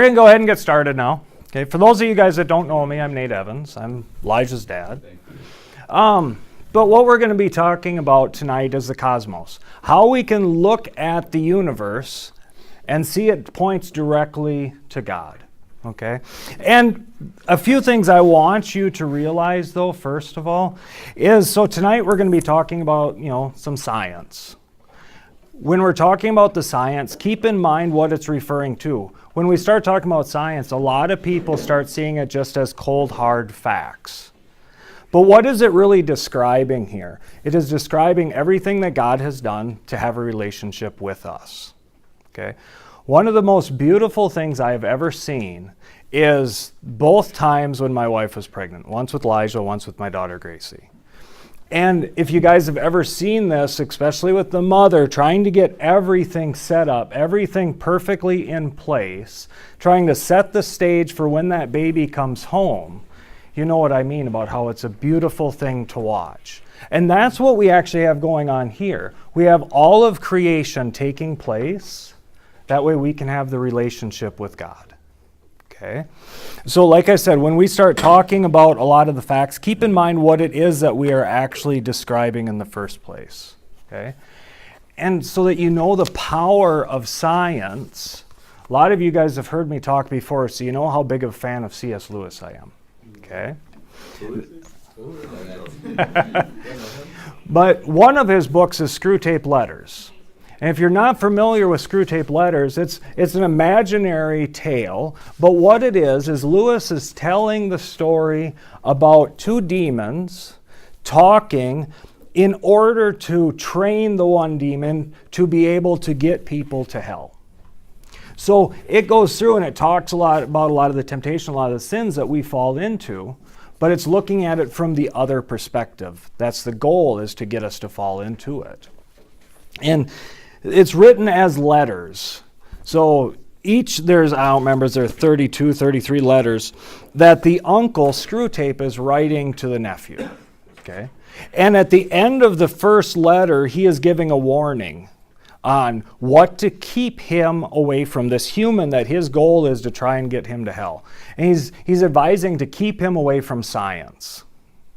going to go ahead and get started now. Okay, for those of you guys that don't know me, I'm Nate Evans. I'm Elijah's dad. But what we're going to be talking about tonight is the cosmos. How we can look at the universe and see it points directly to God. Okay? And a few things I want you to realize, though, first of all, is so tonight we're going to be talking about, some science. When we're talking about the science, keep in mind what it's referring to. When we start talking about science, a lot of people start seeing it just as cold, hard facts. But what is it really describing here? It is describing everything that God has done to have a relationship with us. Okay? One of the most beautiful things I have ever seen is both times when my wife was pregnant. Once with Elijah, once with my daughter Gracie. And if you guys have ever seen this, especially with the mother, trying to get everything set up, everything perfectly in place, trying to set the stage for when that baby comes home, you know what I mean about how it's a beautiful thing to watch. And that's what we actually have going on here. We have all of creation taking place. That way we can have the relationship with God. Okay? So like I said, when we start talking about a lot of the facts, keep in mind what it is that we are actually describing in the first place. Okay? And so that you know the power of science. A lot of you guys have heard me talk before, so you know how big of a fan of C.S. Lewis I am. Okay? But one of his books is Screwtape Letters. And if you're not familiar with Screwtape Letters, it's an imaginary tale, but what it is Lewis is telling the story about two demons talking in order to train the one demon to be able to get people to hell. So it goes through and it talks a lot about a lot of the temptation, a lot of the sins that we fall into, but it's looking at it from the other perspective. That's the goal, is to get us to fall into it. And it's written as letters. So there are 32, 33 letters that the uncle, Screwtape, is writing to the nephew. Okay? And at the end of the first letter, he is giving a warning on what to keep him away from, this human that his goal is to try and get him to hell. And he's advising to keep him away from science.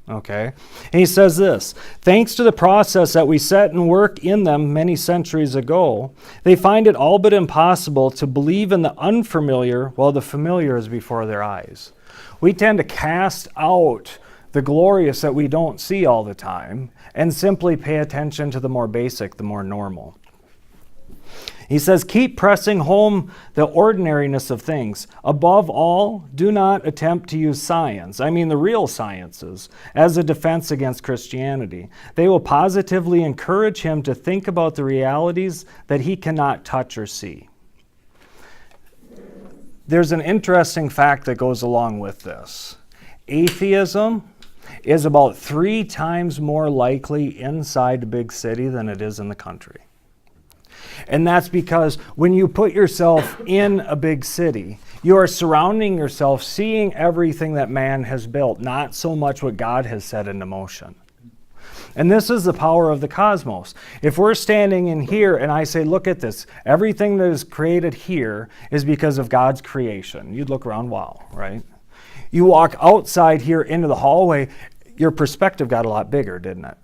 Okay? And he says this: thanks to the process that we set in work in them many centuries ago, they find it all but impossible to believe in the unfamiliar while the familiar is before their eyes. We tend to cast out the glorious that we don't see all the time and simply pay attention to the more basic, the more normal. He says, keep pressing home the ordinariness of things. Above all, do not attempt to use science, the real sciences, as a defense against Christianity. They will positively encourage him to think about the realities that he cannot touch or see. There's an interesting fact that goes along with this. Atheism is about 3 times more likely inside a big city than it is in the country. And that's because when you put yourself in a big city, you are surrounding yourself, seeing everything that man has built, not so much what God has set into motion. And this is the power of the cosmos. If we're standing in here and I say, look at this, everything that is created here is because of God's creation. You'd look around, wow, right? You walk outside here into the hallway, your perspective got a lot bigger, didn't it?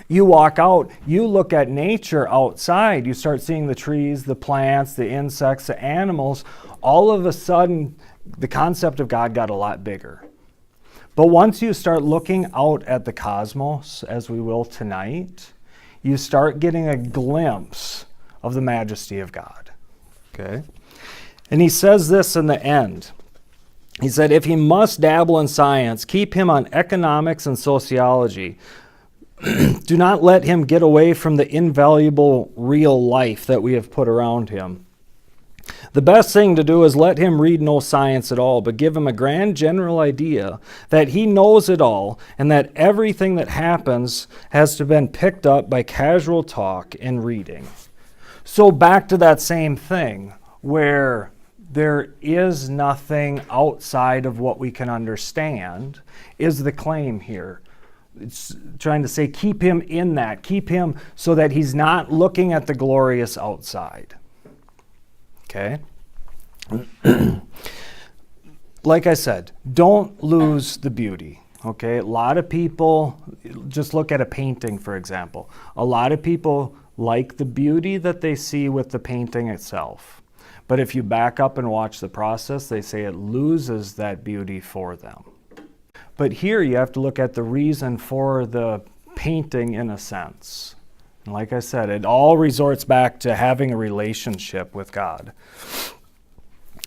You walk out, you look at nature outside, you start seeing the trees, the plants, the insects, the animals. All of a sudden, the concept of God got a lot bigger. But once you start looking out at the cosmos, as we will tonight, you start getting a glimpse of the majesty of God. Okay? And he says this in the end. He said, if he must dabble in science, keep him on economics and sociology. Do not let him get away from the invaluable real life that we have put around him. The best thing to do is let him read no science at all, but give him a grand general idea that he knows it all and that everything that happens has to been picked up by casual talk and reading. So back to that same thing where there is nothing outside of what we can understand is the claim here. It's trying to say keep him in that. Keep him so that he's not looking at the glorious outside. Okay? Like I said, don't lose the beauty. Okay, a lot of people, just look at a painting, for example. A lot of people like the beauty that they see with the painting itself. But if you back up and watch the process, they say it loses that beauty for them. But here you have to look at the reason for the painting in a sense. And like I said, it all resorts back to having a relationship with God.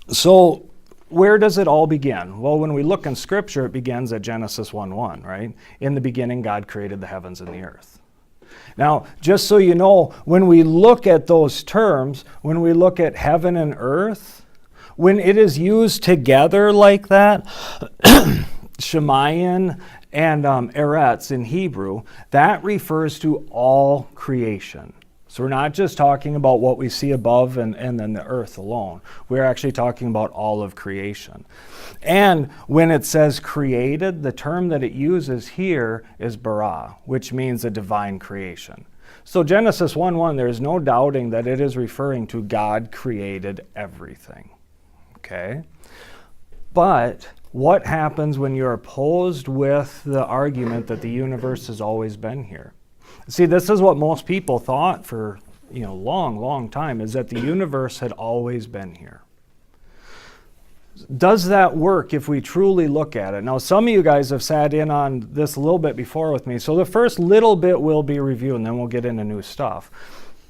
So where does it all begin? Well, when we look in Scripture, it begins at Genesis 1:1, right? In the beginning, God created the heavens and the earth. Now, just so you know, when we look at those terms, when we look at heaven and earth, when it is used together like that, Shemayin and Eretz in Hebrew, that refers to all creation. So we're not just talking about what we see above and then the earth alone. We're actually talking about all of creation. And when it says created, the term that it uses here is bara, which means a divine creation. So Genesis 1:1, there's no doubting that it is referring to God created everything. Okay? But what happens when you're opposed with the argument that the universe has always been here? See, this is what most people thought for long time, is that the universe had always been here. Does that work if we truly look at it? Now, some of you guys have sat in on this a little bit before with me, so the first little bit will be review, and then we'll get into new stuff.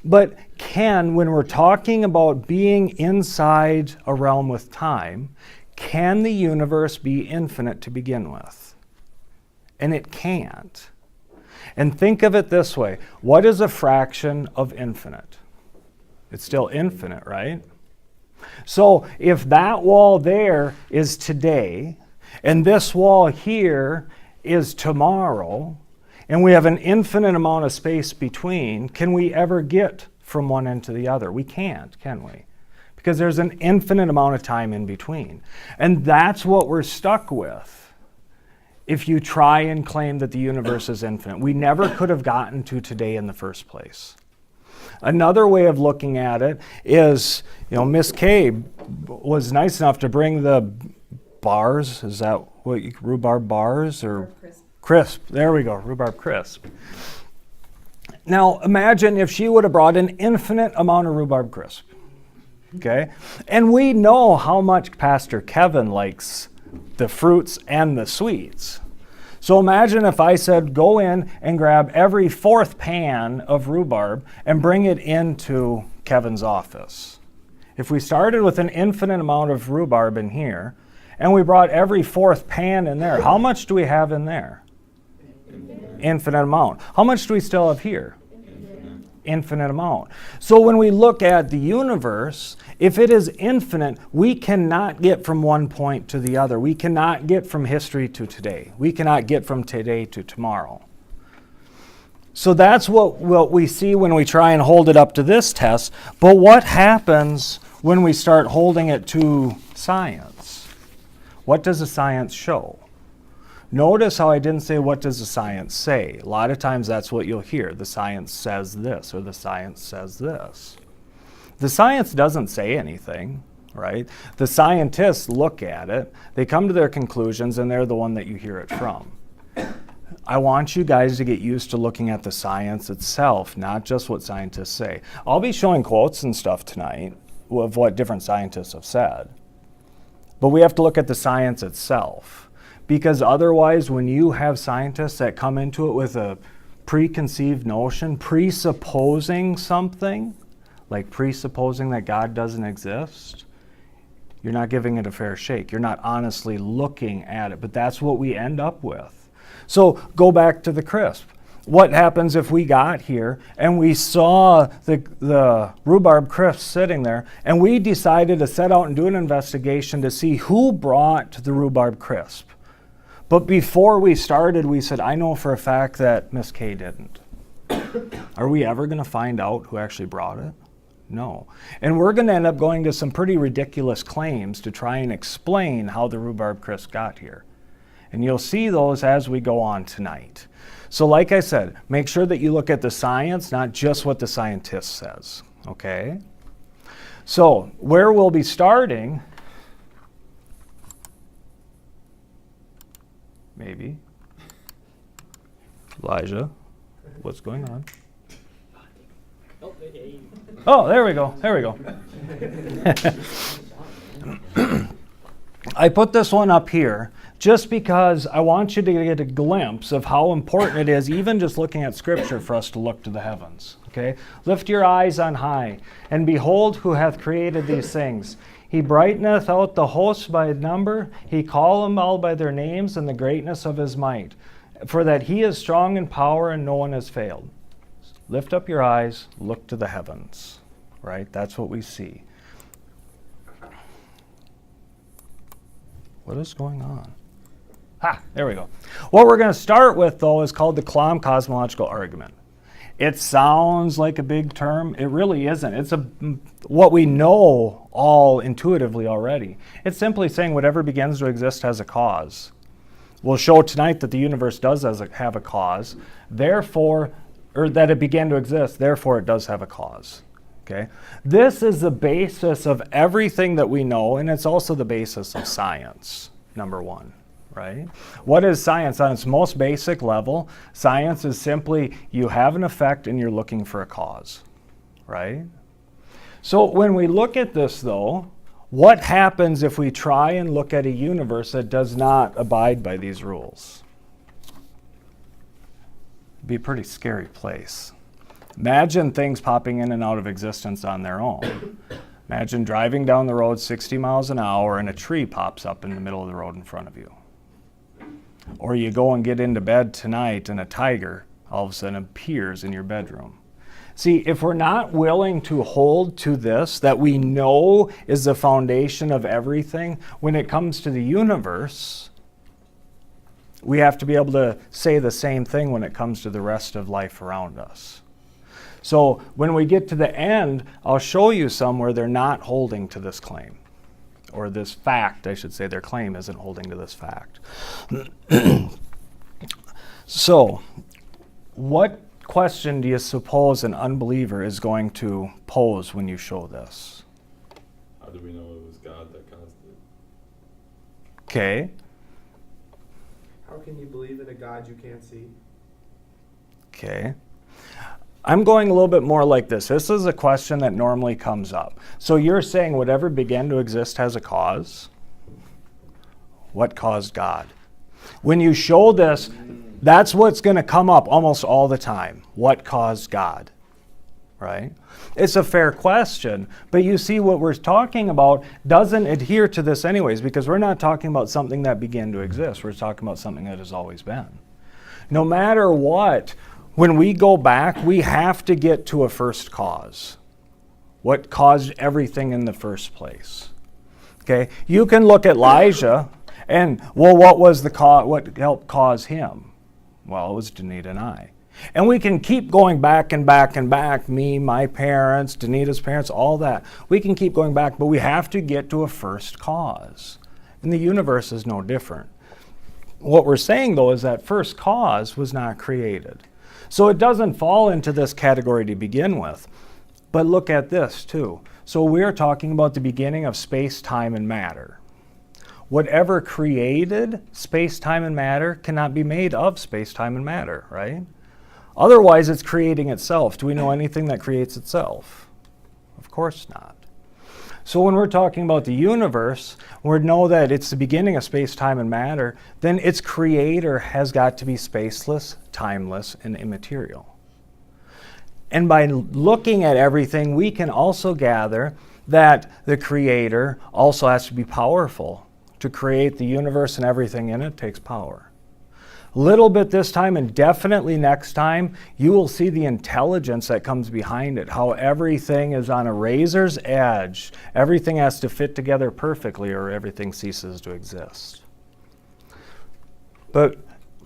But when we're talking about being inside a realm with time, can the universe be infinite to begin with? And it can't. And think of it this way. What is a fraction of infinite? It's still infinite, right? So if that wall there is today, and this wall here is tomorrow, and we have an infinite amount of space between, can we ever get from one end to the other? We can't, can we? Because there's an infinite amount of time in between. And that's what we're stuck with. If you try and claim that the universe is infinite, we never could have gotten to today in the first place. Another way of looking at it is, Miss K was nice enough to bring the bars. Is that what rhubarb bars or crisp? There we go, rhubarb crisp. Now imagine if she would have brought an infinite amount of rhubarb crisp. Okay, and we know how much Pastor Kevin likes the fruits and the sweets. So imagine if I said, go in and grab every fourth pan of rhubarb and bring it into Kevin's office. If we started with an infinite amount of rhubarb in here, and we brought every fourth pan in there, how much do we have in there? Infinite amount. How much do we still have here? Infinite amount. So when we look at the universe, if it is infinite, we cannot get from one point to the other. We cannot get from history to today. We cannot get from today to tomorrow. So that's what we see when we try and hold it up to this test. But what happens when we start holding it to science? What does the science show? Notice how I didn't say, what does the science say? A lot of times that's what you'll hear. The science says this, or the science says this. The science doesn't say anything, right? The scientists look at it, they come to their conclusions, and they're the one that you hear it from. I want you guys to get used to looking at the science itself, not just what scientists say. I'll be showing quotes and stuff tonight of what different scientists have said. But we have to look at the science itself. Because otherwise, when you have scientists that come into it with a preconceived notion, presupposing something, like presupposing that God doesn't exist, you're not giving it a fair shake. You're not honestly looking at it. But that's what we end up with. So go back to the crisp. What happens if we got here and we saw the rhubarb crisp sitting there, and we decided to set out and do an investigation to see who brought the rhubarb crisp? But before we started, we said, I know for a fact that Miss K didn't. Are we ever going to find out who actually brought it? No. And we're going to end up going to some pretty ridiculous claims to try and explain how the rhubarb crisp got here. And you'll see those as we go on tonight. So like I said, make sure that you look at the science, not just what the scientist says, okay? So where we'll be starting, maybe, Elijah, what's going on? Oh, there we go. I put this one up here just because I want you to get a glimpse of how important it is, even just looking at Scripture, for us to look to the heavens. Okay? Lift your eyes on high, and behold who hath created these things. He brighteneth out the hosts by number. He calleth them all by their names and the greatness of his might. For that he is strong in power, and no one has failed. Lift up your eyes, look to the heavens. Right? That's what we see. What is going on? There we go. What we're going to start with, though, is called the Kalam cosmological argument. It sounds like a big term. It really isn't. It's what we know all intuitively already. It's simply saying whatever begins to exist has a cause. We'll show tonight that the universe does have a cause, therefore, or that it began to exist, therefore it does have a cause. Okay? This is the basis of everything that we know, and it's also the basis of science, number one. Right? What is science? On its most basic level, science is simply you have an effect and you're looking for a cause. Right? So when we look at this, though, what happens if we try and look at a universe that does not abide by these rules? It'd be a pretty scary place. Imagine things popping in and out of existence on their own. Imagine driving down the road 60 miles an hour and a tree pops up in the middle of the road in front of you. Or you go and get into bed tonight and a tiger all of a sudden appears in your bedroom. See, if we're not willing to hold to this, that we know is the foundation of everything, when it comes to the universe, we have to be able to say the same thing when it comes to the rest of life around us. So when we get to the end, I'll show you some where they're not holding to this claim. Or this fact, I should say. Their claim isn't holding to this fact. So, what question do you suppose an unbeliever is going to pose when you show this? How do we know it was God that caused it? Okay. How can you believe in a God you can't see? Okay. I'm going a little bit more like this. This is a question that normally comes up. So you're saying whatever began to exist has a cause. What caused God? When you show this, that's what's going to come up almost all the time. What caused God? Right? It's a fair question, but you see what we're talking about doesn't adhere to this anyways, because we're not talking about something that began to exist. We're talking about something that has always been. No matter what, when we go back, we have to get to a first cause. What caused everything in the first place? Okay, you can look at Elijah and, well, what was the what helped cause him? Well, it was Danita and I. And we can keep going back and back and back, me, my parents, Danita's parents, all that. We can keep going back, but we have to get to a first cause. And the universe is no different. What we're saying, though, is that first cause was not created. So it doesn't fall into this category to begin with. But look at this, too. So we're talking about the beginning of space, time, and matter. Whatever created space, time, and matter cannot be made of space, time, and matter, right? Otherwise, it's creating itself. Do we know anything that creates itself? Of course not. So when we're talking about the universe, we know that it's the beginning of space, time, and matter, then its creator has got to be spaceless, timeless, and immaterial. And by looking at everything, we can also gather that the creator also has to be powerful. To create the universe and everything in it takes power. A little bit this time, and definitely next time, you will see the intelligence that comes behind it, how everything is on a razor's edge. Everything has to fit together perfectly or everything ceases to exist. But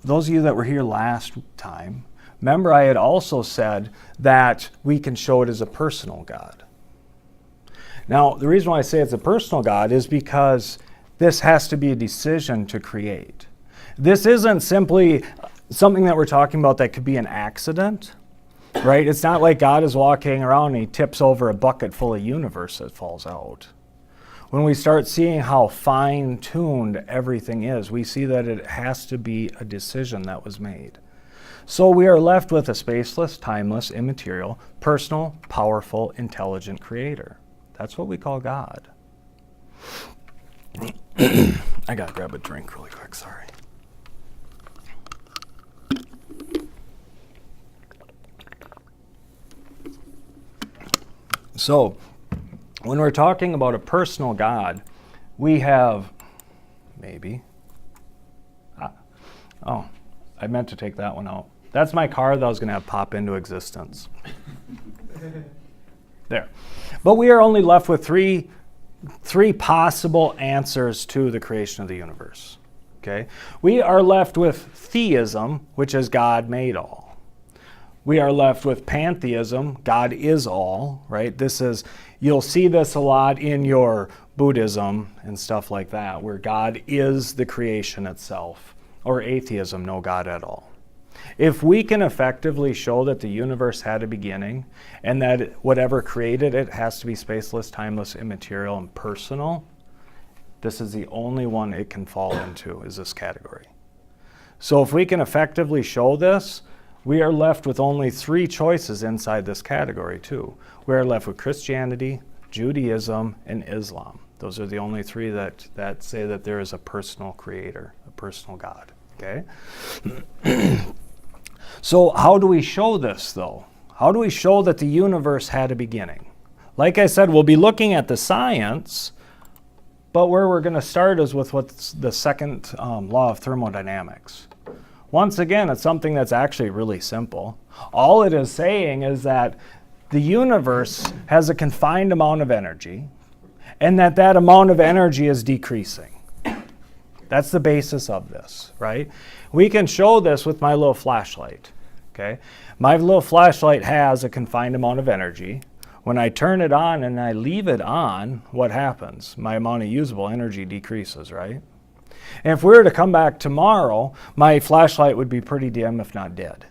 those of you that were here last time, remember I had also said that we can show it as a personal God. Now, the reason why I say it's a personal God is because this has to be a decision to create. This isn't simply something that we're talking about that could be an accident. right? It's not like God is walking around and he tips over a bucket full of universe that falls out. When we start seeing how fine-tuned everything is, we see that it has to be a decision that was made. So we are left with a spaceless, timeless, immaterial, personal, powerful, intelligent creator. That's what we call God. I gotta grab a drink really quick, sorry. So, when we're talking about a personal God, we have maybe. Oh, I meant to take that one out. That's my car that I was going to have pop into existence. There. But we are only left with three possible answers to the creation of the universe. Okay? We are left with theism, which is God made all. We are left with pantheism, God is all, right? You'll see this a lot in your Buddhism and stuff like that, where God is the creation itself. Or atheism, no God at all. If we can effectively show that the universe had a beginning and that whatever created it has to be spaceless, timeless, immaterial, and personal, this is the only one it can fall into, is this category. So if we can effectively show this, we are left with only three choices inside this category too. We are left with Christianity, Judaism, and Islam. Those are the only three that say that there is a personal creator, a personal God. Okay? So how do we show this though? How do we show that the universe had a beginning? Like I said, we'll be looking at the science, but where we're going to start is with what's the second law of thermodynamics. Once again, it's something that's actually really simple. All it is saying is that the universe has a confined amount of energy, and that amount of energy is decreasing. That's the basis of this, right? We can show this with my little flashlight, okay? My little flashlight has a confined amount of energy. When I turn it on and I leave it on, what happens? My amount of usable energy decreases, right? And if we were to come back tomorrow, my flashlight would be pretty dim, if not dead.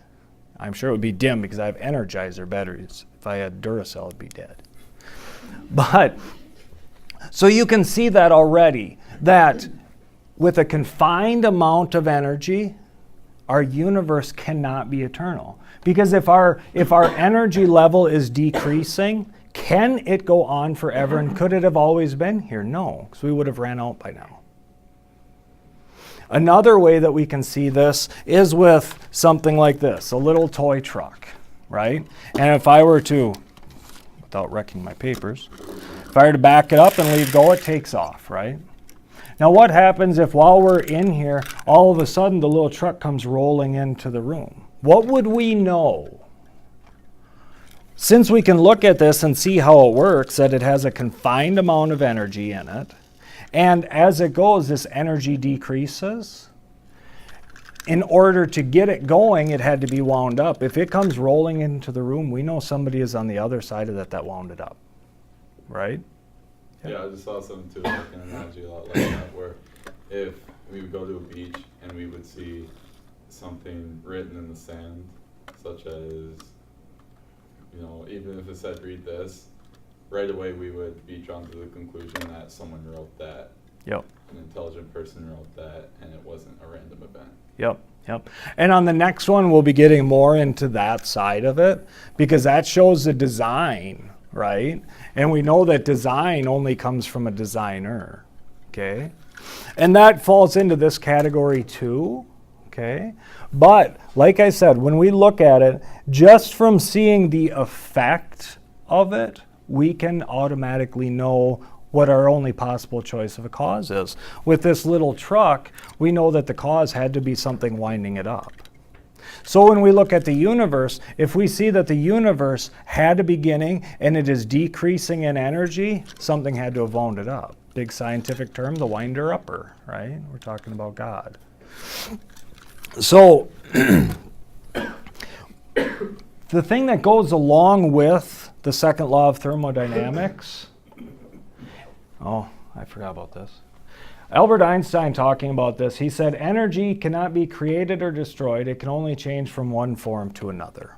I'm sure it would be dim because I have Energizer batteries. If I had Duracell, it'd be dead. But, so you can see that already, that with a confined amount of energy, our universe cannot be eternal. Because if our energy level is decreasing, can it go on forever? And could it have always been here? No, because we would have ran out by now. Another way that we can see this is with something like this, a little toy truck, right? And if I were to, without wrecking my papers, if I were to back it up and leave go, it takes off, right? Now what happens if while we're in here, all of a sudden the little truck comes rolling into the room? What would we know? Since we can look at this and see how it works, that it has a confined amount of energy in it, and as it goes, this energy decreases. In order to get it going, it had to be wound up. If it comes rolling into the room, we know somebody is on the other side of that wound it up, right? Yeah, I just saw something too, like an analogy a lot like that, where if we would go to a beach and we would see something written in the sand, such as, even if it said read this, right away we would be drawn to the conclusion that someone wrote that. Yep. An intelligent person wrote that, and it wasn't a random event. Yep. And on the next one, we'll be getting more into that side of it, because that shows the design, right? And we know that design only comes from a designer, okay? And that falls into this category too, okay? But like I said, when we look at it, just from seeing the effect of it, we can automatically know what our only possible choice of a cause is. With this little truck, we know that the cause had to be something winding it up. So when we look at the universe, if we see that the universe had a beginning and it is decreasing in energy, something had to have wound it up. Big scientific term, the winder-upper, right? We're talking about God. So the thing that goes along with the second law of thermodynamics. Oh, I forgot about this. Albert Einstein talking about this, he said, energy cannot be created or destroyed. It can only change from one form to another.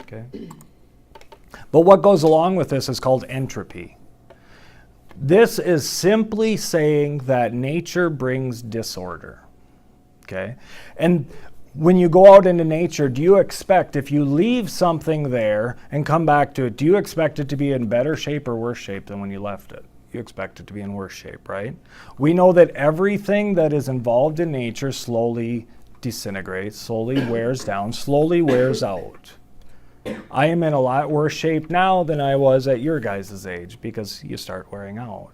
Okay? But what goes along with this is called entropy. This is simply saying that nature brings disorder. Okay? And when you go out into nature, do you expect, if you leave something there and come back to it, do you expect it to be in better shape or worse shape than when you left it? You expect it to be in worse shape, right? We know that everything that is involved in nature slowly disintegrates, slowly wears down, slowly wears out. I am in a lot worse shape now than I was at your guys' age because you start wearing out.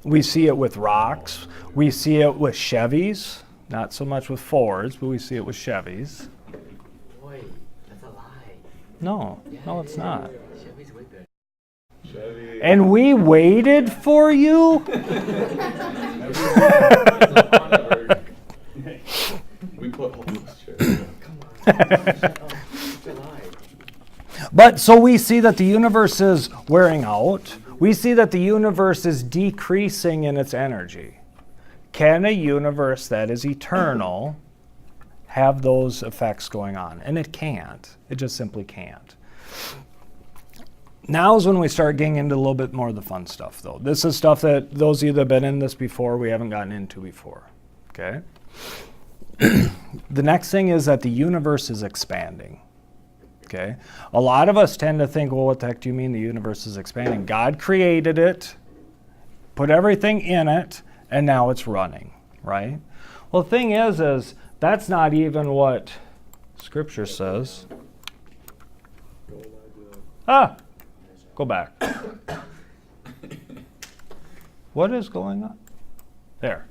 We see it with rocks. We see it with Chevys. Not so much with Fords, but we see it with Chevys. Boy, that's a lie. No, it's not. Chevy's way better. Chevy. And we waited for you? We put all those chairs. Come on. Shut up. It's a lie. But so we see that the universe is wearing out. We see that the universe is decreasing in its energy. Can a universe that is eternal have those effects going on? And it can't. It just simply can't. Now is when we start getting into a little bit more of the fun stuff, though. This is stuff that those of you that have been in this before, we haven't gotten into before. Okay? The next thing is that the universe is expanding. Okay? A lot of us tend to think, well, what the heck do you mean the universe is expanding? God created it, put everything in it, and now it's running, right? Well, the thing is that's not even what Scripture says. Go back. What is going on? There.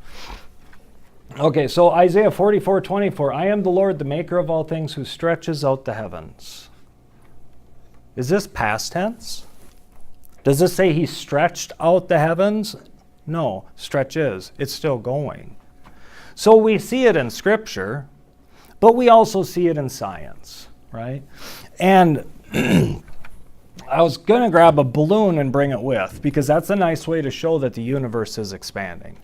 Okay, so Isaiah 44:24, I am the Lord, the maker of all things, who stretches out the heavens. Is this past tense? Does this say he stretched out the heavens? No, stretch is. It's still going. So we see it in Scripture, but we also see it in science, right? And I was going to grab a balloon and bring it with, because that's a nice way to show that the universe is expanding.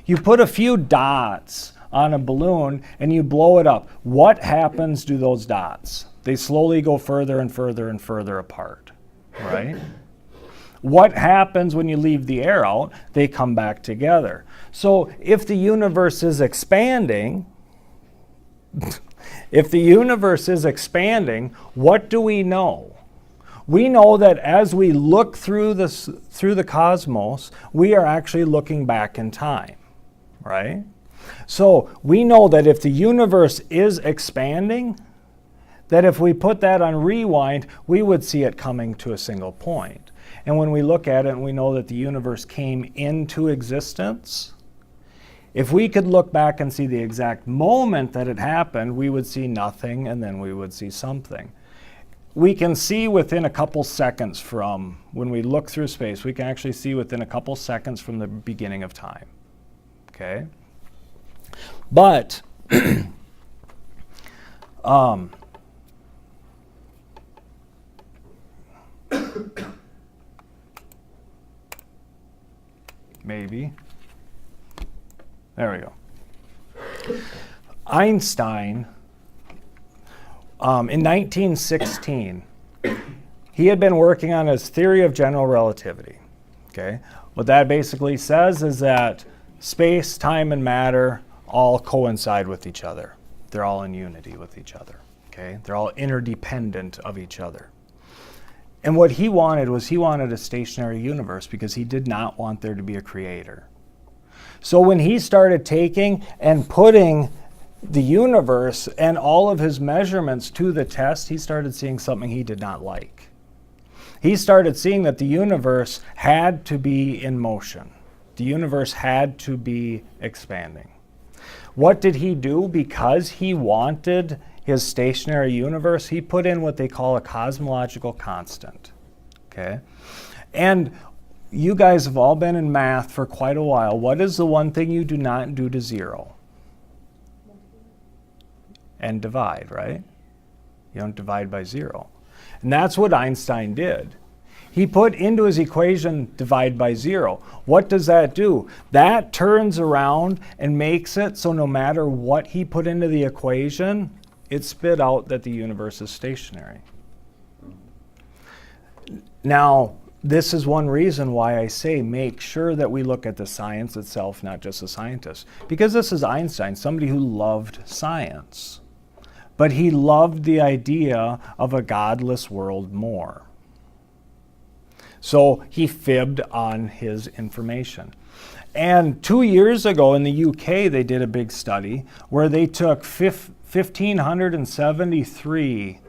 You put a few dots on a balloon and you blow it up. What happens to those dots? They slowly go further and further and further apart, right? What happens when you leave the air out? They come back together. So if the universe is expanding, what do we know? We know that as we look through the cosmos, we are actually looking back in time, right? So we know that if the universe is expanding, that if we put that on rewind, we would see it coming to a single point. And when we look at it and we know that the universe came into existence, if we could look back and see the exact moment that it happened, we would see nothing and then we would see something. We can see within a couple seconds from when we look through space, we can actually see within a couple seconds from the beginning of time. Okay? But maybe. There we go. Einstein, in 1916, he had been working on his theory of general relativity. Okay? What that basically says is that space, time, and matter all coincide with each other. They're all in unity with each other. Okay? They're all interdependent of each other. And what he wanted was he wanted a stationary universe because he did not want there to be a creator. So when he started taking and putting the universe and all of his measurements to the test, he started seeing something he did not like. He started seeing that the universe had to be in motion. The universe had to be expanding. What did he do? Because he wanted his stationary universe, he put in what they call a cosmological constant. Okay? And you guys have all been in math for quite a while. What is the one thing you do not do to zero? And divide, right? You don't divide by zero. And that's what Einstein did. He put into his equation divide by zero. What does that do? That turns around and makes it so no matter what he put into the equation, it spit out that the universe is stationary. Now, this is one reason why I say make sure that we look at the science itself, not just the scientist. Because this is Einstein, somebody who loved science. But he loved the idea of a godless world more. So he fibbed on his information. And 2 years ago in the UK, they did a big study where they took 1,573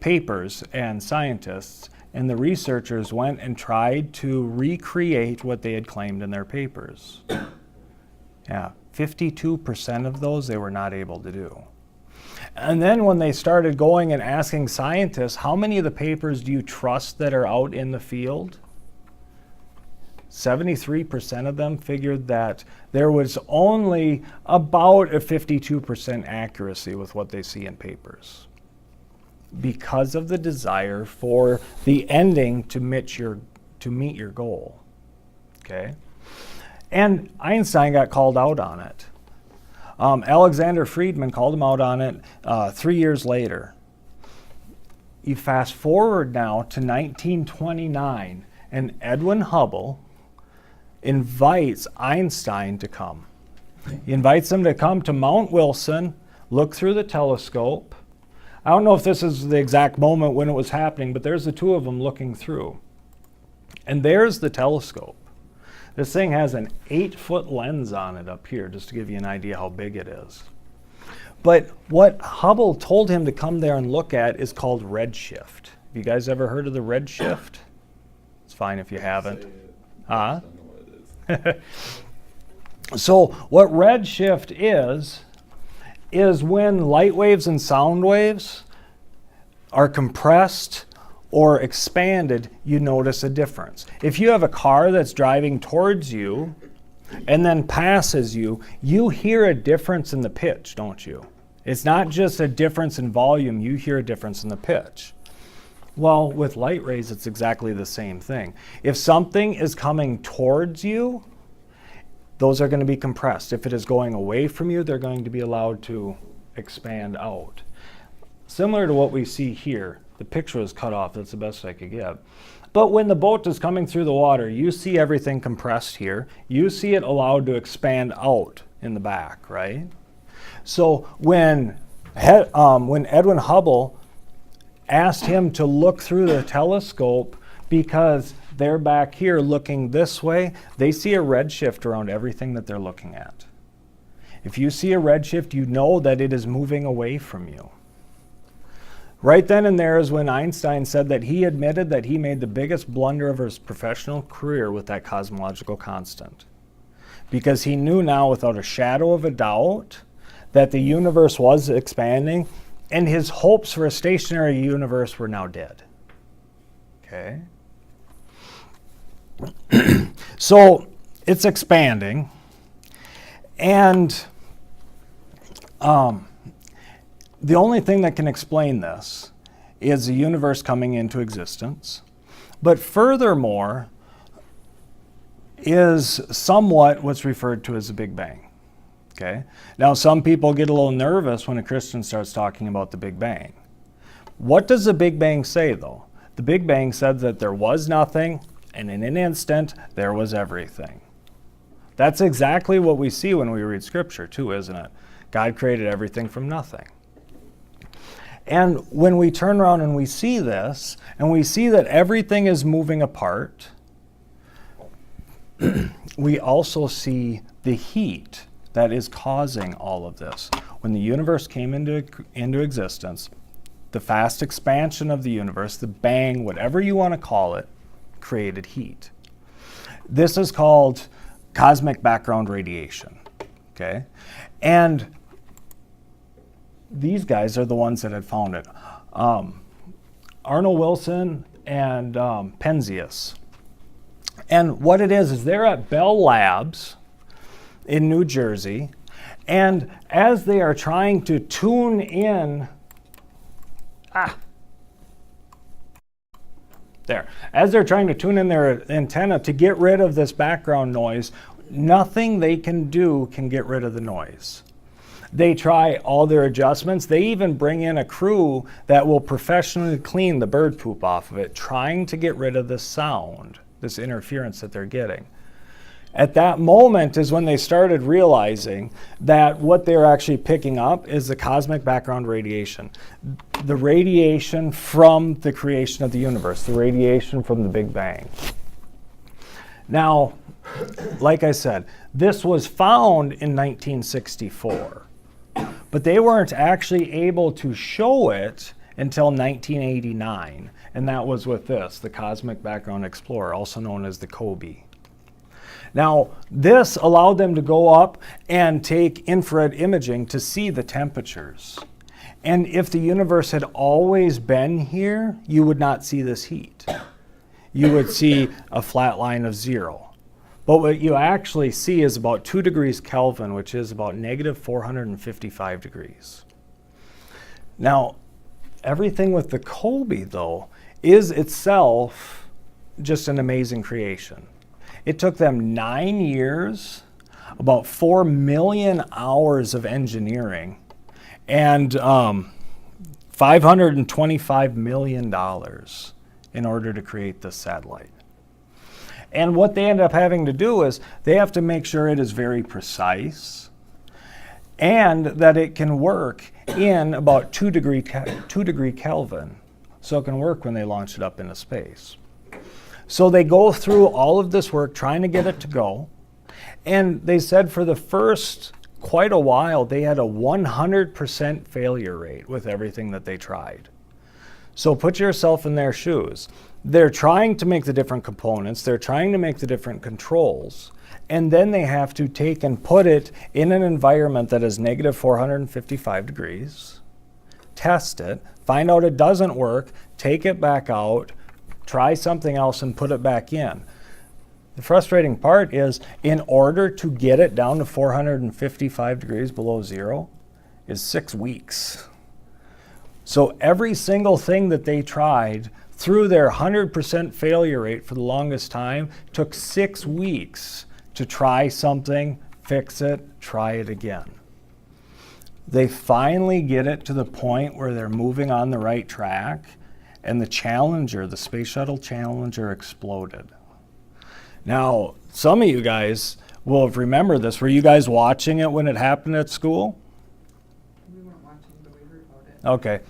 papers and scientists, and the researchers went and tried to recreate what they had claimed in their papers. Yeah, 52% of those they were not able to do. And then when they started going and asking scientists, how many of the papers do you trust that are out in the field? 73% of them figured that there was only about a 52% accuracy with what they see in papers, because of the desire for the ending to meet your goal. Okay? And Einstein got called out on it. Alexander Friedman called him out on it 3 years later. You fast forward now to 1929, and Edwin Hubble invites Einstein to come. He invites him to come to Mount Wilson, look through the telescope. I don't know if this is the exact moment when it was happening, but there's the two of them looking through. And there's the telescope. This thing has an 8-foot lens on it up here, just to give you an idea how big it is. But what Hubble told him to come there and look at is called redshift. Have you guys ever heard of the redshift? It's fine if you haven't. I don't know what it is. So what redshift is when light waves and sound waves are compressed or expanded, you notice a difference. If you have a car that's driving towards you and then passes you, you hear a difference in the pitch, don't you? It's not just a difference in volume, you hear a difference in the pitch. Well, with light rays, it's exactly the same thing. If something is coming towards you, those are going to be compressed. If it is going away from you, they're going to be allowed to expand out. Similar to what we see here. The picture is cut off, that's the best I could get. But when the boat is coming through the water, you see everything compressed here. You see it allowed to expand out in the back, right? So when Edwin Hubble asked him to look through the telescope, because they're back here looking this way, they see a redshift around everything that they're looking at. If you see a redshift, you know that it is moving away from you. Right then and there is when Einstein said that he admitted that he made the biggest blunder of his professional career with that cosmological constant. Because he knew now without a shadow of a doubt that the universe was expanding, and his hopes for a stationary universe were now dead. Okay? So it's expanding, and the only thing that can explain this is the universe coming into existence. But furthermore, is somewhat what's referred to as the Big Bang. Okay? Now, some people get a little nervous when a Christian starts talking about the Big Bang. What does the Big Bang say, though? The Big Bang said that there was nothing, and in an instant, there was everything. That's exactly what we see when we read Scripture, too, isn't it? God created everything from nothing. And when we turn around and we see this, and we see that everything is moving apart, we also see the heat that is causing all of this. When the universe came into existence, the fast expansion of the universe, the bang, whatever you want to call it, created heat. This is called cosmic background radiation. Okay? And these guys are the ones that had found it. Arnold Wilson and Penzias. And what it is they're at Bell Labs in New Jersey, and as they are trying to tune in, as they're trying to tune in their antenna to get rid of this background noise, nothing they can do can get rid of the noise. They try all their adjustments. They even bring in a crew that will professionally clean the bird poop off of it, trying to get rid of the sound, this interference that they're getting. At that moment is when they started realizing that what they're actually picking up is the cosmic background radiation. The radiation from the creation of the universe, the radiation from the Big Bang. Now, like I said, this was found in 1964, but they weren't actually able to show it until 1989, and that was with this, the Cosmic Background Explorer, also known as the COBE. Now, this allowed them to go up and take infrared imaging to see the temperatures. And if the universe had always been here, you would not see this heat. You would see a flat line of 0. But what you actually see is about 2 degrees Kelvin, which is about negative 455 degrees. Now, everything with the COBE, though, is itself just an amazing creation. It took them 9 years, about 4 million hours of engineering, and $525 million in order to create this satellite. And what they end up having to do is they have to make sure it is very precise and that it can work in about 2 degree Kelvin, so it can work when they launch it up into space. So they go through all of this work trying to get it to go. And they said for the first quite a while, they had a 100% failure rate with everything that they tried. So put yourself in their shoes. They're trying to make the different components. They're trying to make the different controls. And then they have to take and put it in an environment that is negative 455 degrees, test it, find out it doesn't work, take it back out, try something else and put it back in. The frustrating part is in order to get it down to 455 degrees below 0 is 6 weeks. So every single thing that they tried through their 100% failure rate for the longest time took 6 weeks to try something, fix it, try it again. They finally get it to the point where they're moving on the right track, and the Challenger, the Space Shuttle Challenger, exploded. Now, some of you guys will remember this. Were you guys watching it when it happened at school? We weren't watching, but we heard about it. Okay.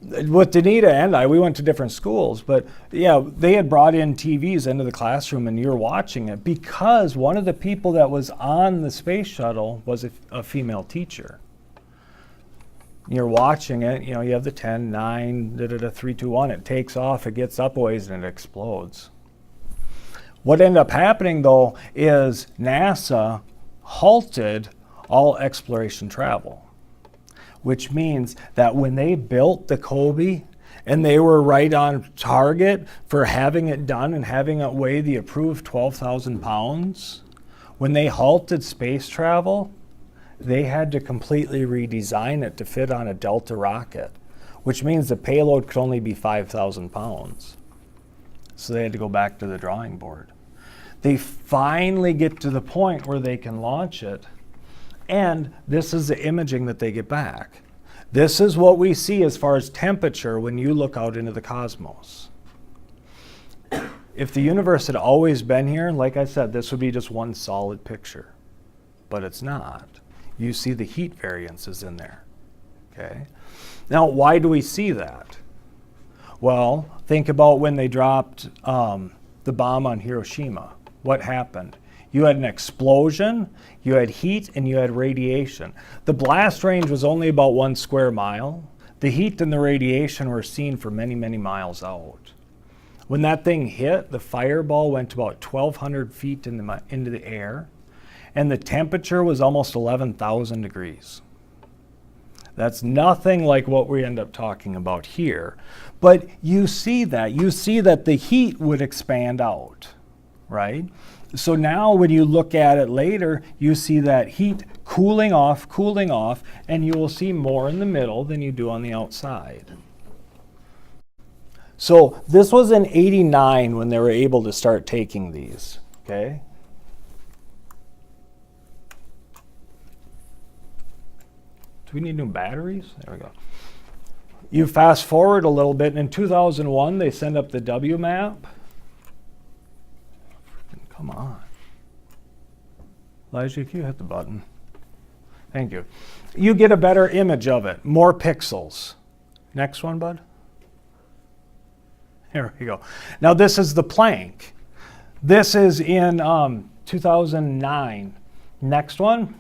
With Danita and I, we went to different schools, but yeah, they had brought in TVs into the classroom and you're watching it because one of the people that was on the space shuttle was a female teacher. You're watching it, you know, you have the 10, 9, 3, 2, 1, it takes off, it gets up a ways and it explodes. What ended up happening though is NASA halted all exploration travel, which means that when they built the COBE and they were right on target for having it done and having it weigh the approved 12,000 pounds, when they halted space travel, they had to completely redesign it to fit on a Delta rocket, which means the payload could only be 5,000 pounds. So they had to go back to the drawing board. They finally get to the point where they can launch it, and this is the imaging that they get back. This is what we see as far as temperature when you look out into the cosmos. If the universe had always been here, like I said, this would be just one solid picture, but it's not. You see the heat variances in there, okay? Now, why do we see that? Well, think about when they dropped the bomb on Hiroshima. What happened? You had an explosion, you had heat, and you had radiation. The blast range was only about 1 square mile. The heat and the radiation were seen for many, many miles out. When that thing hit, the fireball went about 1,200 feet into the air, and the temperature was almost 11,000 degrees. That's nothing like what we end up talking about here. But you see that. You see that the heat would expand out, right? So now when you look at it later, you see that heat cooling off, and you will see more in the middle than you do on the outside. So this was in '89 when they were able to start taking these, okay? Do we need new batteries? There we go. You fast forward a little bit, and in 2001, they send up the W map. Come on. Elijah, can you hit the button? Thank you. You get a better image of it, more pixels. Next one, bud. Here we go. Now this is the plank. This is in 2009. Next one.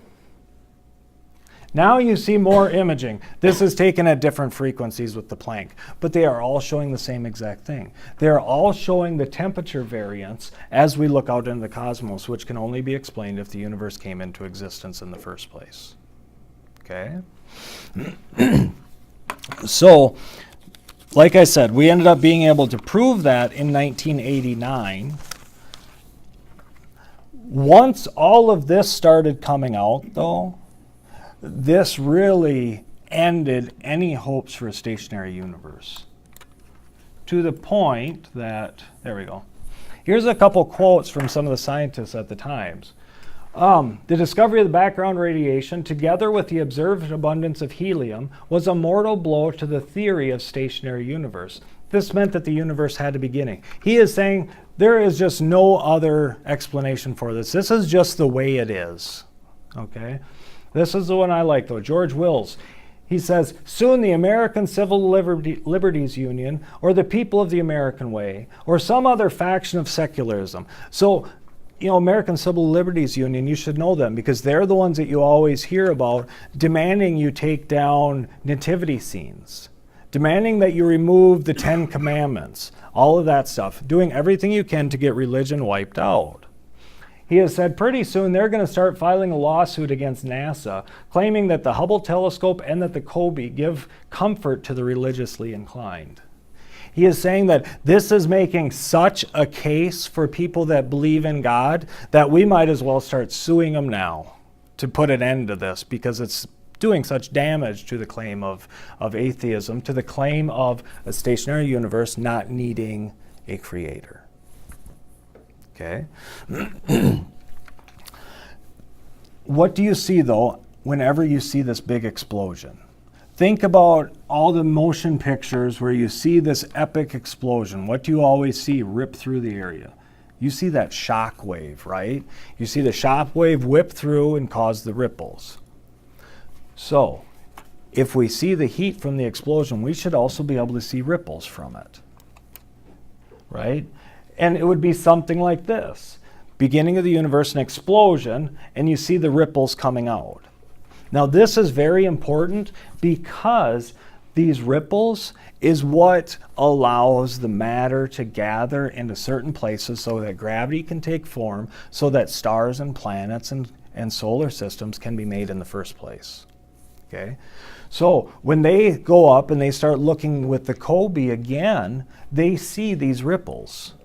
Now you see more imaging. This is taken at different frequencies with the Planck, but they are all showing the same exact thing. They are all showing the temperature variance as we look out into the cosmos, which can only be explained if the universe came into existence in the first place. Okay? So, like I said, we ended up being able to prove that in 1989. Once all of this started coming out, though, this really ended any hopes for a stationary universe. To the point that, there we go. Here's a couple quotes from some of the scientists at the times. The discovery of the background radiation, together with the observed abundance of helium, was a mortal blow to the theory of stationary universe. This meant that the universe had a beginning. He is saying there is just no other explanation for this. This is just the way it is. Okay? This is the one I like, though. George Wills. He says, soon the American Civil Liberties Union, or the people of the American way, or some other faction of secularism. So, American Civil Liberties Union, you should know them because they're the ones that you always hear about demanding you take down nativity scenes, demanding that you remove the 10 Commandments, all of that stuff, doing everything you can to get religion wiped out. He has said pretty soon they're going to start filing a lawsuit against NASA, claiming that the Hubble telescope and that the COBE give comfort to the religiously inclined. He is saying that this is making such a case for people that believe in God that we might as well start suing them now to put an end to this because it's doing such damage to the claim of atheism, to the claim of a stationary universe not needing a creator. Okay? What do you see, though, whenever you see this big explosion? Think about all the motion pictures where you see this epic explosion. What do you always see rip through the area? You see that shock wave, right? You see the shock wave whip through and cause the ripples. So, if we see the heat from the explosion, we should also be able to see ripples from it, right? And it would be something like this. Beginning of the universe, an explosion, and you see the ripples coming out. Now this is very important because these ripples is what allows the matter to gather into certain places so that gravity can take form, so that stars and planets and solar systems can be made in the first place. Okay? So when they go up and they start looking with the COBE again, they see these ripples.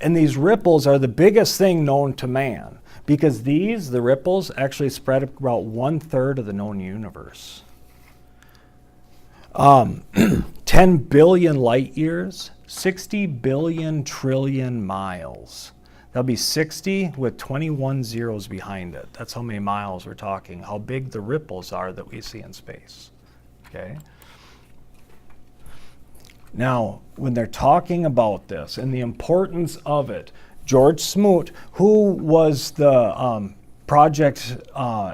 And these ripples are the biggest thing known to man because the ripples, actually spread about 1/3 of the known universe. 10 billion light years, 60 billion trillion miles. That'll be 60 with 21 zeros behind it. That's how many miles we're talking, how big the ripples are that we see in space. Okay? Now, when they're talking about this and the importance of it, George Smoot, who was the project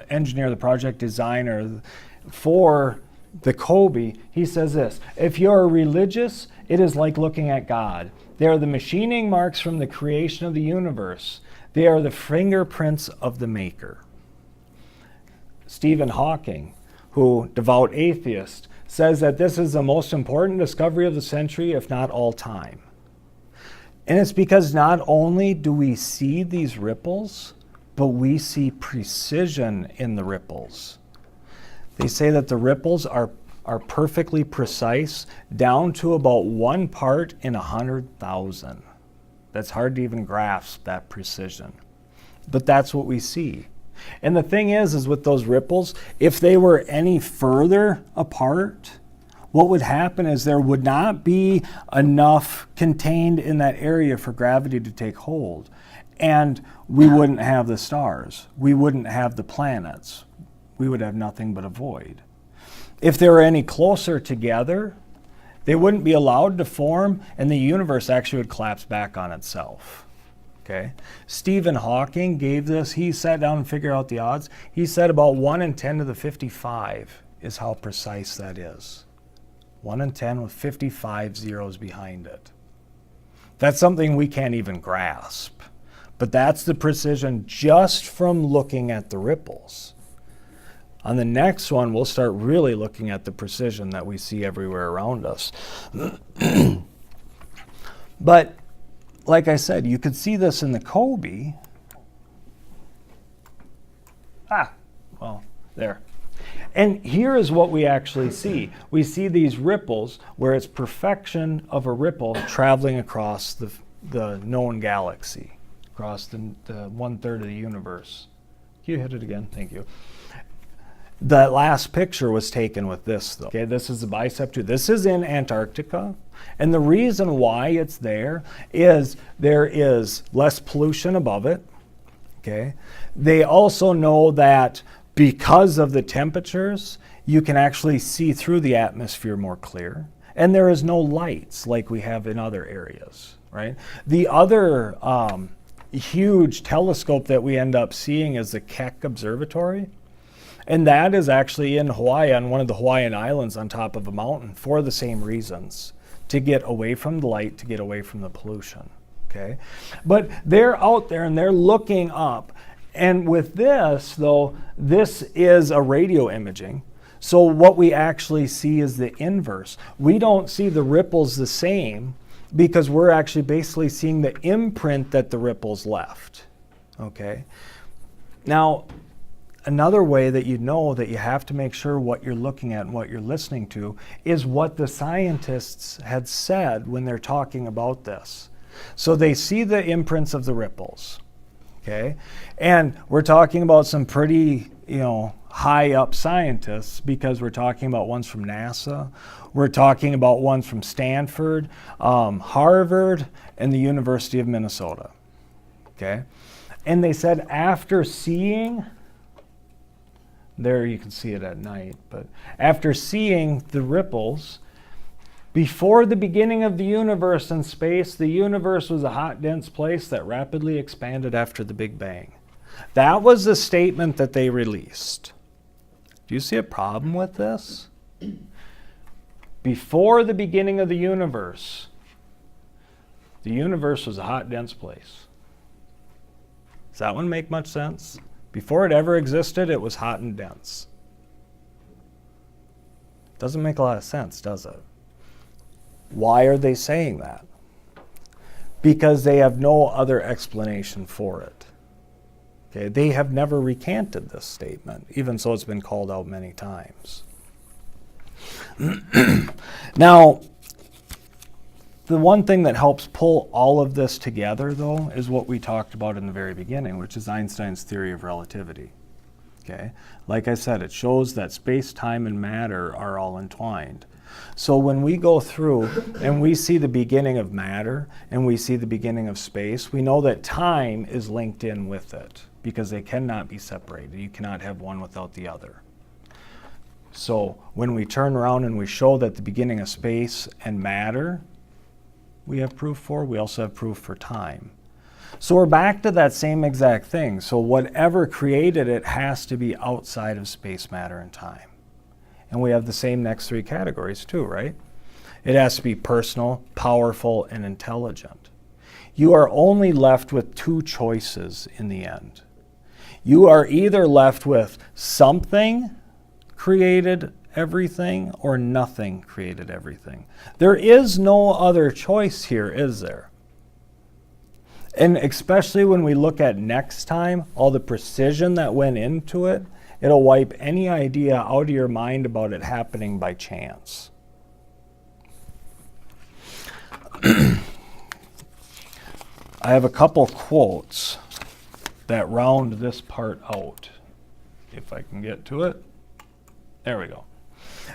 engineer, the project designer for the COBE, he says this: if you're religious, it is like looking at God. They are the machining marks from the creation of the universe. They are the fingerprints of the Maker. Stephen Hawking, who, devout atheist, says that this is the most important discovery of the century, if not all time. And it's because not only do we see these ripples, but we see precision in the ripples. They say that the ripples are perfectly precise, down to about 1 part in 100,000. That's hard to even grasp that precision. But that's what we see. And the thing is with those ripples, if they were any further apart, what would happen is there would not be enough contained in that area for gravity to take hold. And we wouldn't have the stars. We wouldn't have the planets. we would have nothing but a void. If they were any closer together, they wouldn't be allowed to form, and the universe actually would collapse back on itself. Okay? Stephen Hawking gave this, he sat down and figured out the odds. He said about 1 in 10 to the 55 is how precise that is. 1 in 10 with 55 zeros behind it. That's something we can't even grasp. But that's the precision just from looking at the ripples. On the next one, we'll start really looking at the precision that we see everywhere around us. But like I said, you could see this in the Kobe. There. And here is what we actually see. We see these ripples where it's perfection of a ripple traveling across the known galaxy, across the 1/3 of the universe. Can you hit it again? Thank you. The last picture was taken with this, though. Okay, this is the Bicep 2. This is in Antarctica. And the reason why it's there is less pollution above it. Okay. They also know that because of the temperatures, you can actually see through the atmosphere more clear. And there is no lights like we have in other areas, right? The other huge telescope that we end up seeing is the Keck Observatory. And that is actually in Hawaii, on one of the Hawaiian islands on top of a mountain for the same reasons, to get away from the light, to get away from the pollution, okay? But they're out there and they're looking up. And with this, though, this is a radio imaging. So what we actually see is the inverse. We don't see the ripples the same because we're actually basically seeing the imprint that the ripples left, okay? Now, another way that you know that you have to make sure what you're looking at and what you're listening to is what the scientists had said when they're talking about this. So they see the imprints of the ripples, okay? And we're talking about some pretty, high up scientists because we're talking about ones from NASA, we're talking about ones from Stanford, Harvard, and the University of Minnesota, okay? And they said after seeing, there you can see it at night, but after seeing the ripples, before the beginning of the universe and space, the universe was a hot, dense place that rapidly expanded after the Big Bang. That was the statement that they released. Do you see a problem with this? Before the beginning of the universe was a hot, dense place. Does that one make much sense? Before it ever existed, it was hot and dense. Doesn't make a lot of sense, does it? Why are they saying that? Because they have no other explanation for it. Okay, they have never recanted this statement, even so it's been called out many times. Now, the one thing that helps pull all of this together, though, is what we talked about in the very beginning, which is Einstein's theory of relativity. Okay? Like I said, it shows that space, time, and matter are all entwined. So when we go through and we see the beginning of matter and we see the beginning of space, we know that time is linked in with it because they cannot be separated. You cannot have one without the other. So when we turn around and we show that the beginning of space and matter we have proof for, we also have proof for time. So we're back to that same exact thing. So whatever created it has to be outside of space, matter, and time. And we have the same next three categories too, right? It has to be personal, powerful, and intelligent. You are only left with two choices in the end. You are either left with something created everything or nothing created everything. There is no other choice here, is there? And especially when we look at next time, all the precision that went into it, it'll wipe any idea out of your mind about it happening by chance. I have a couple quotes that round this part out. If I can get to it. There we go.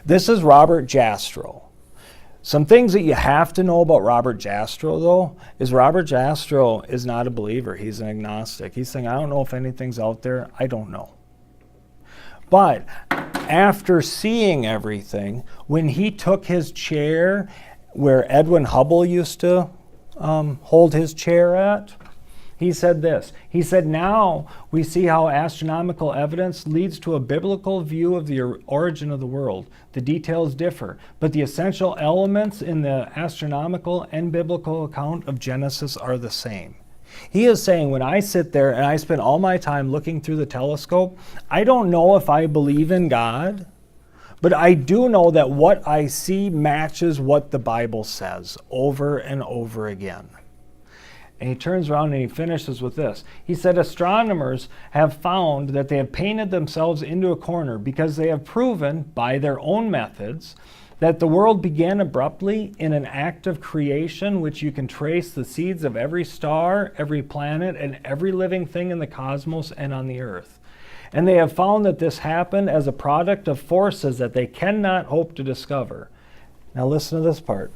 This is Robert Jastrow. Some things that you have to know about Robert Jastrow, though, is Robert Jastrow is not a believer. He's an agnostic. He's saying, I don't know if anything's out there. I don't know. But after seeing everything, when he took his chair where Edwin Hubble used to hold his chair at, he said this. He said, now we see how astronomical evidence leads to a biblical view of the origin of the world. The details differ, but the essential elements in the astronomical and biblical account of Genesis are the same. He is saying, when I sit there and I spend all my time looking through the telescope, I don't know if I believe in God, but I do know that what I see matches what the Bible says over and over again. And he turns around and he finishes with this. He said, astronomers have found that they have painted themselves into a corner because they have proven by their own methods that the world began abruptly in an act of creation which you can trace the seeds of every star, every planet, and every living thing in the cosmos and on the earth. And they have found that this happened as a product of forces that they cannot hope to discover. Now listen to this part.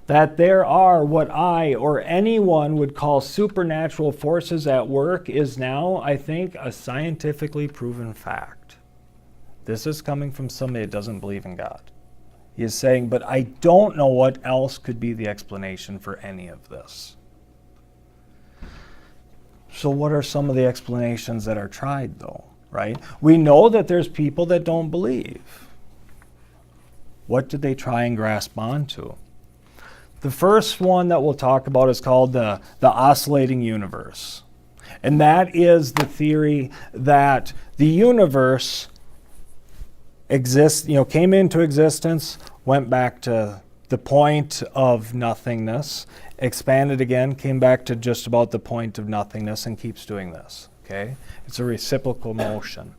That there are what I or anyone would call supernatural forces at work is now, I think, a scientifically proven fact. This is coming from somebody that doesn't believe in God. He is saying, but I don't know what else could be the explanation for any of this. So what are some of the explanations that are tried, though, right? We know that there's people that don't believe. What did they try and grasp onto? The first one that we'll talk about is called the oscillating universe. And that is the theory that the universe exists, came into existence, went back to the point of nothingness, expanded again, came back to just about the point of nothingness, and keeps doing this. Okay? It's a reciprocal motion.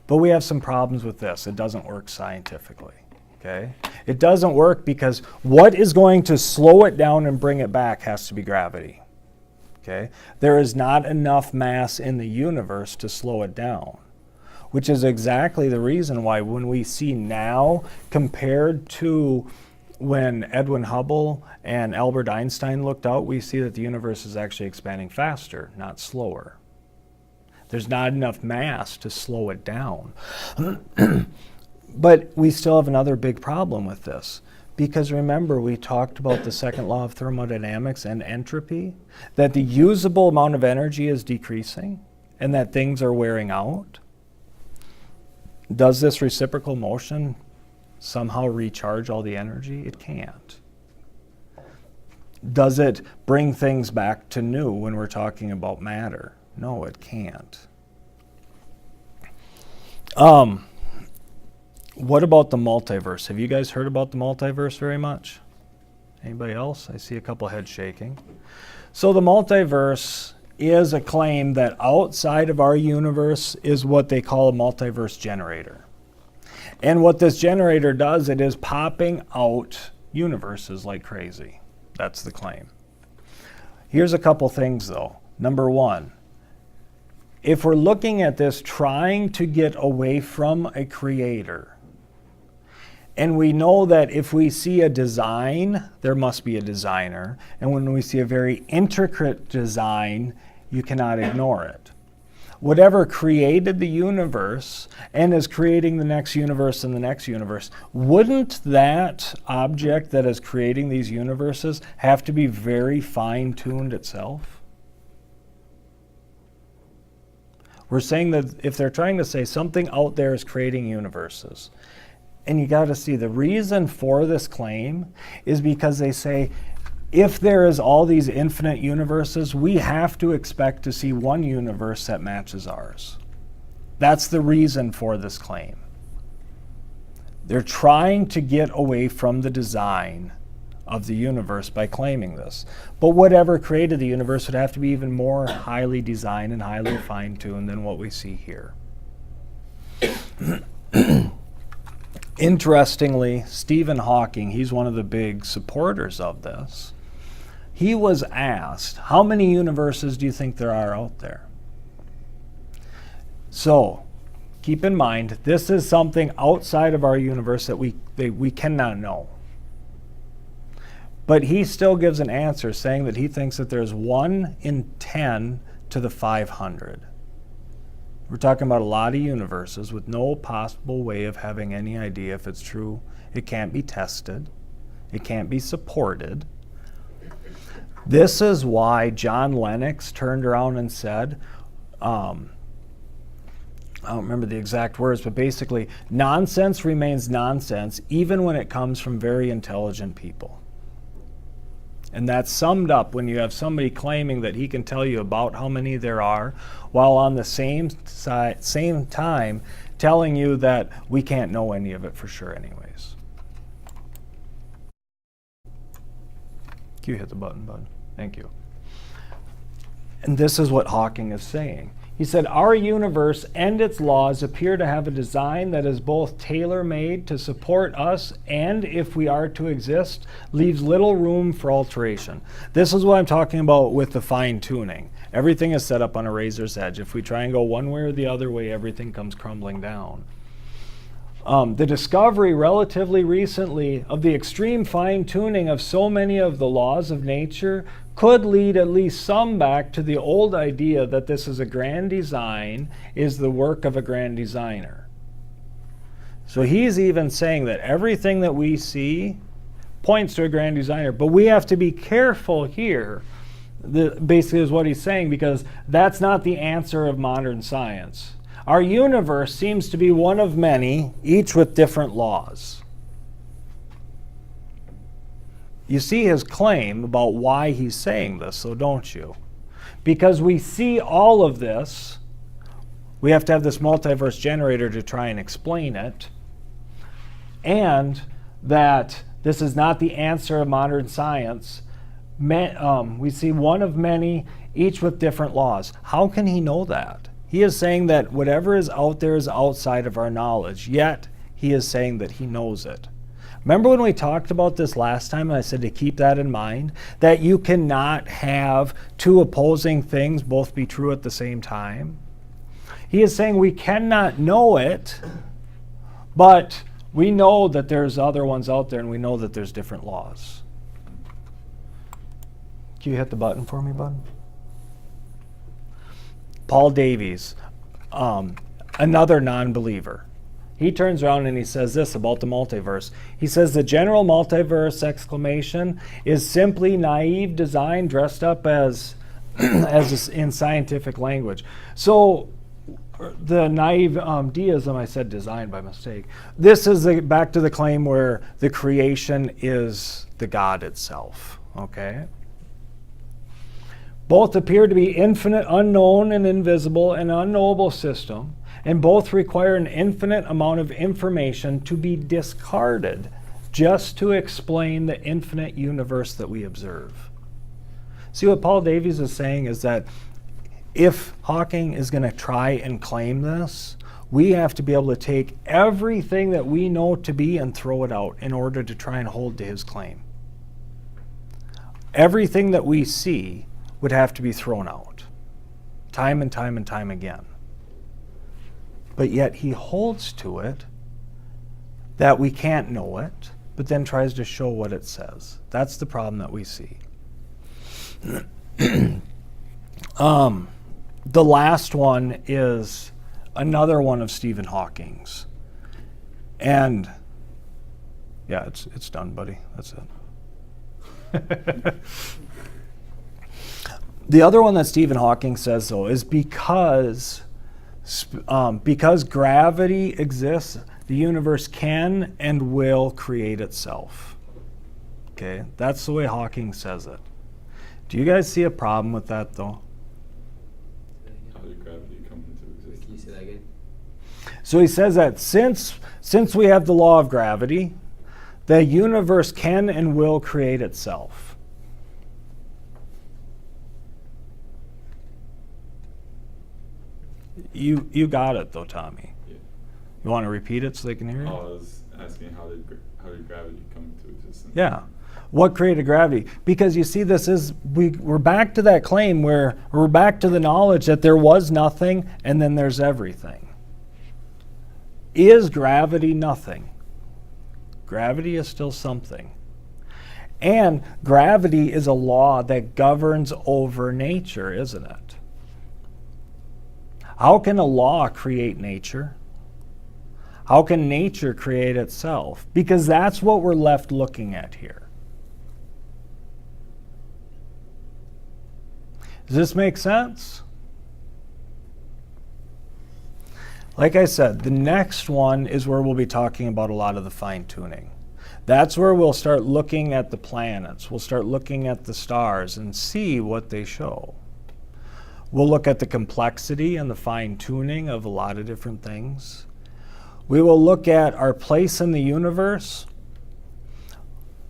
But we have some problems with this. It doesn't work scientifically. Okay? It doesn't work because what is going to slow it down and bring it back has to be gravity. Okay? There is not enough mass in the universe to slow it down, which is exactly the reason why when we see now compared to when Edwin Hubble and Albert Einstein looked out, we see that the universe is actually expanding faster, not slower. There's not enough mass to slow it down. But we still have another big problem with this. Because remember, we talked about the second law of thermodynamics and entropy, that the usable amount of energy is decreasing and that things are wearing out. Does this reciprocal motion somehow recharge all the energy? It can't. Does it bring things back to new when we're talking about matter? No, it can't. What about the multiverse? Have you guys heard about the multiverse very much? Anybody else? I see a couple heads shaking. So the multiverse is a claim that outside of our universe is what they call a multiverse generator. And what this generator does, it is popping out universes like crazy. That's the claim. Here's a couple things though. Number one, if we're looking at this trying to get away from a creator, and we know that if we see a design, there must be a designer. And when we see a very intricate design, you cannot ignore it. Whatever created the universe and is creating the next universe and the next universe, wouldn't that object that is creating these universes have to be very fine-tuned itself? We're saying that if they're trying to say something out there is creating universes, and you got to see the reason for this claim is because they say if there is all these infinite universes, we have to expect to see one universe that matches ours. That's the reason for this claim. They're trying to get away from the design of the universe by claiming this. But whatever created the universe would have to be even more highly designed and highly fine-tuned than what we see here. Interestingly, Stephen Hawking, he's one of the big supporters of this. He was asked, how many universes do you think there are out there? So, keep in mind, this is something outside of our universe that we cannot know. But he still gives an answer saying that he thinks that there's 1 in 10 to the 500. We're talking about a lot of universes with no possible way of having any idea if it's true. It can't be tested. It can't be supported. This is why John Lennox turned around and said, I don't remember the exact words, but basically, nonsense remains nonsense even when it comes from very intelligent people. And that's summed up when you have somebody claiming that he can tell you about how many there are, while on the same time telling you that we can't know any of it for sure anyways. You hit the button, bud. Thank you. And this is what Hawking is saying. He said, our universe and its laws appear to have a design that is both tailor-made to support us and, if we are to exist, leaves little room for alteration. This is what I'm talking about with the fine-tuning. Everything is set up on a razor's edge. If we try and go one way or the other way, everything comes crumbling down. The discovery relatively recently of the extreme fine-tuning of so many of the laws of nature could lead at least some back to the old idea that this is a grand design is the work of a grand designer. So he's even saying that everything that we see points to a grand designer, but we have to be careful here, basically is what he's saying, because that's not the answer of modern science. Our universe seems to be one of many, each with different laws. You see his claim about why he's saying this, so don't you? Because we see all of this, we have to have this multiverse generator to try and explain it, and that this is not the answer of modern science. We see one of many, each with different laws. How can he know that? He is saying that whatever is out there is outside of our knowledge, yet he is saying that he knows it. Remember when we talked about this last time and I said to keep that in mind, that you cannot have two opposing things both be true at the same time? He is saying we cannot know it, but we know that there's other ones out there and we know that there's different laws. Can you hit the button for me, bud? Paul Davies, another non-believer. He turns around and he says this about the multiverse. He says the general multiverse exclamation is simply naive design dressed up as in scientific language. So the naive deism, I said design by mistake. This is back to the claim where the creation is the God itself, okay? Both appear to be infinite, unknown, and invisible, an unknowable system, and both require an infinite amount of information to be discarded just to explain the infinite universe that we observe. See, what Paul Davies is saying is that if Hawking is going to try and claim this, we have to be able to take everything that we know to be and throw it out in order to try and hold to his claim. Everything that we see would have to be thrown out, time and time and time again. But yet he holds to it that we can't know it, but then tries to show what it says. That's the problem that we see. The last one is another one of Stephen Hawking's. And yeah, it's done, buddy. That's it. The other one that Stephen Hawking says, though, is because gravity exists, the universe can and will create itself. Okay, that's the way Hawking says it. Do you guys see a problem with that, though? How did gravity come into existence? Can you say that again? So he says that since we have the law of gravity, the universe can and will create itself. You got it though, Tommy. Yeah. You want to repeat it so they can hear you? Oh, I was asking how did gravity come into existence? Yeah. What created gravity? Because you see, we're back to that claim where we're back to the knowledge that there was nothing and then there's everything. Is gravity nothing? Gravity is still something. And gravity is a law that governs over nature, isn't it? How can a law create nature? How can nature create itself? Because that's what we're left looking at here. Does this make sense? Like I said, the next one is where we'll be talking about a lot of the fine-tuning. That's where we'll start looking at the planets. We'll start looking at the stars and see what they show. We'll look at the complexity and the fine-tuning of a lot of different things. We will look at our place in the universe.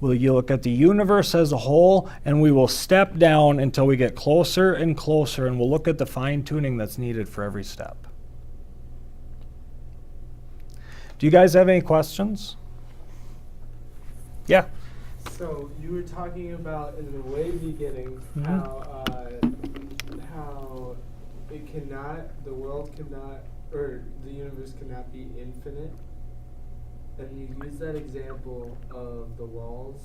You look at the universe as a whole, and we will step down until we get closer and closer, and we'll look at the fine-tuning that's needed for every step. Do you guys have any questions? Yeah. So you were talking about in the way beginning how the world cannot, or the universe cannot be infinite, and you used that example of the walls,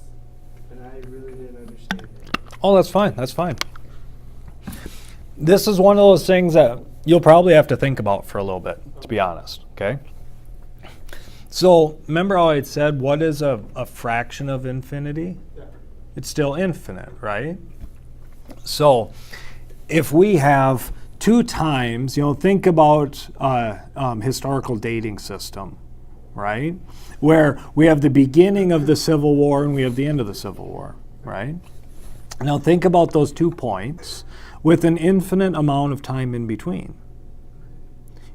and I really didn't understand it. Oh, that's fine. That's fine. This is one of those things that you'll probably have to think about for a little bit, to be honest. Okay. So remember how I had said, what is a fraction of infinity? Yeah. It's still infinite, right? So if we have 2 times, think about historical dating system, right? Where we have the beginning of the Civil War and we have the end of the Civil War, right? Now think about those 2 points with an infinite amount of time in between.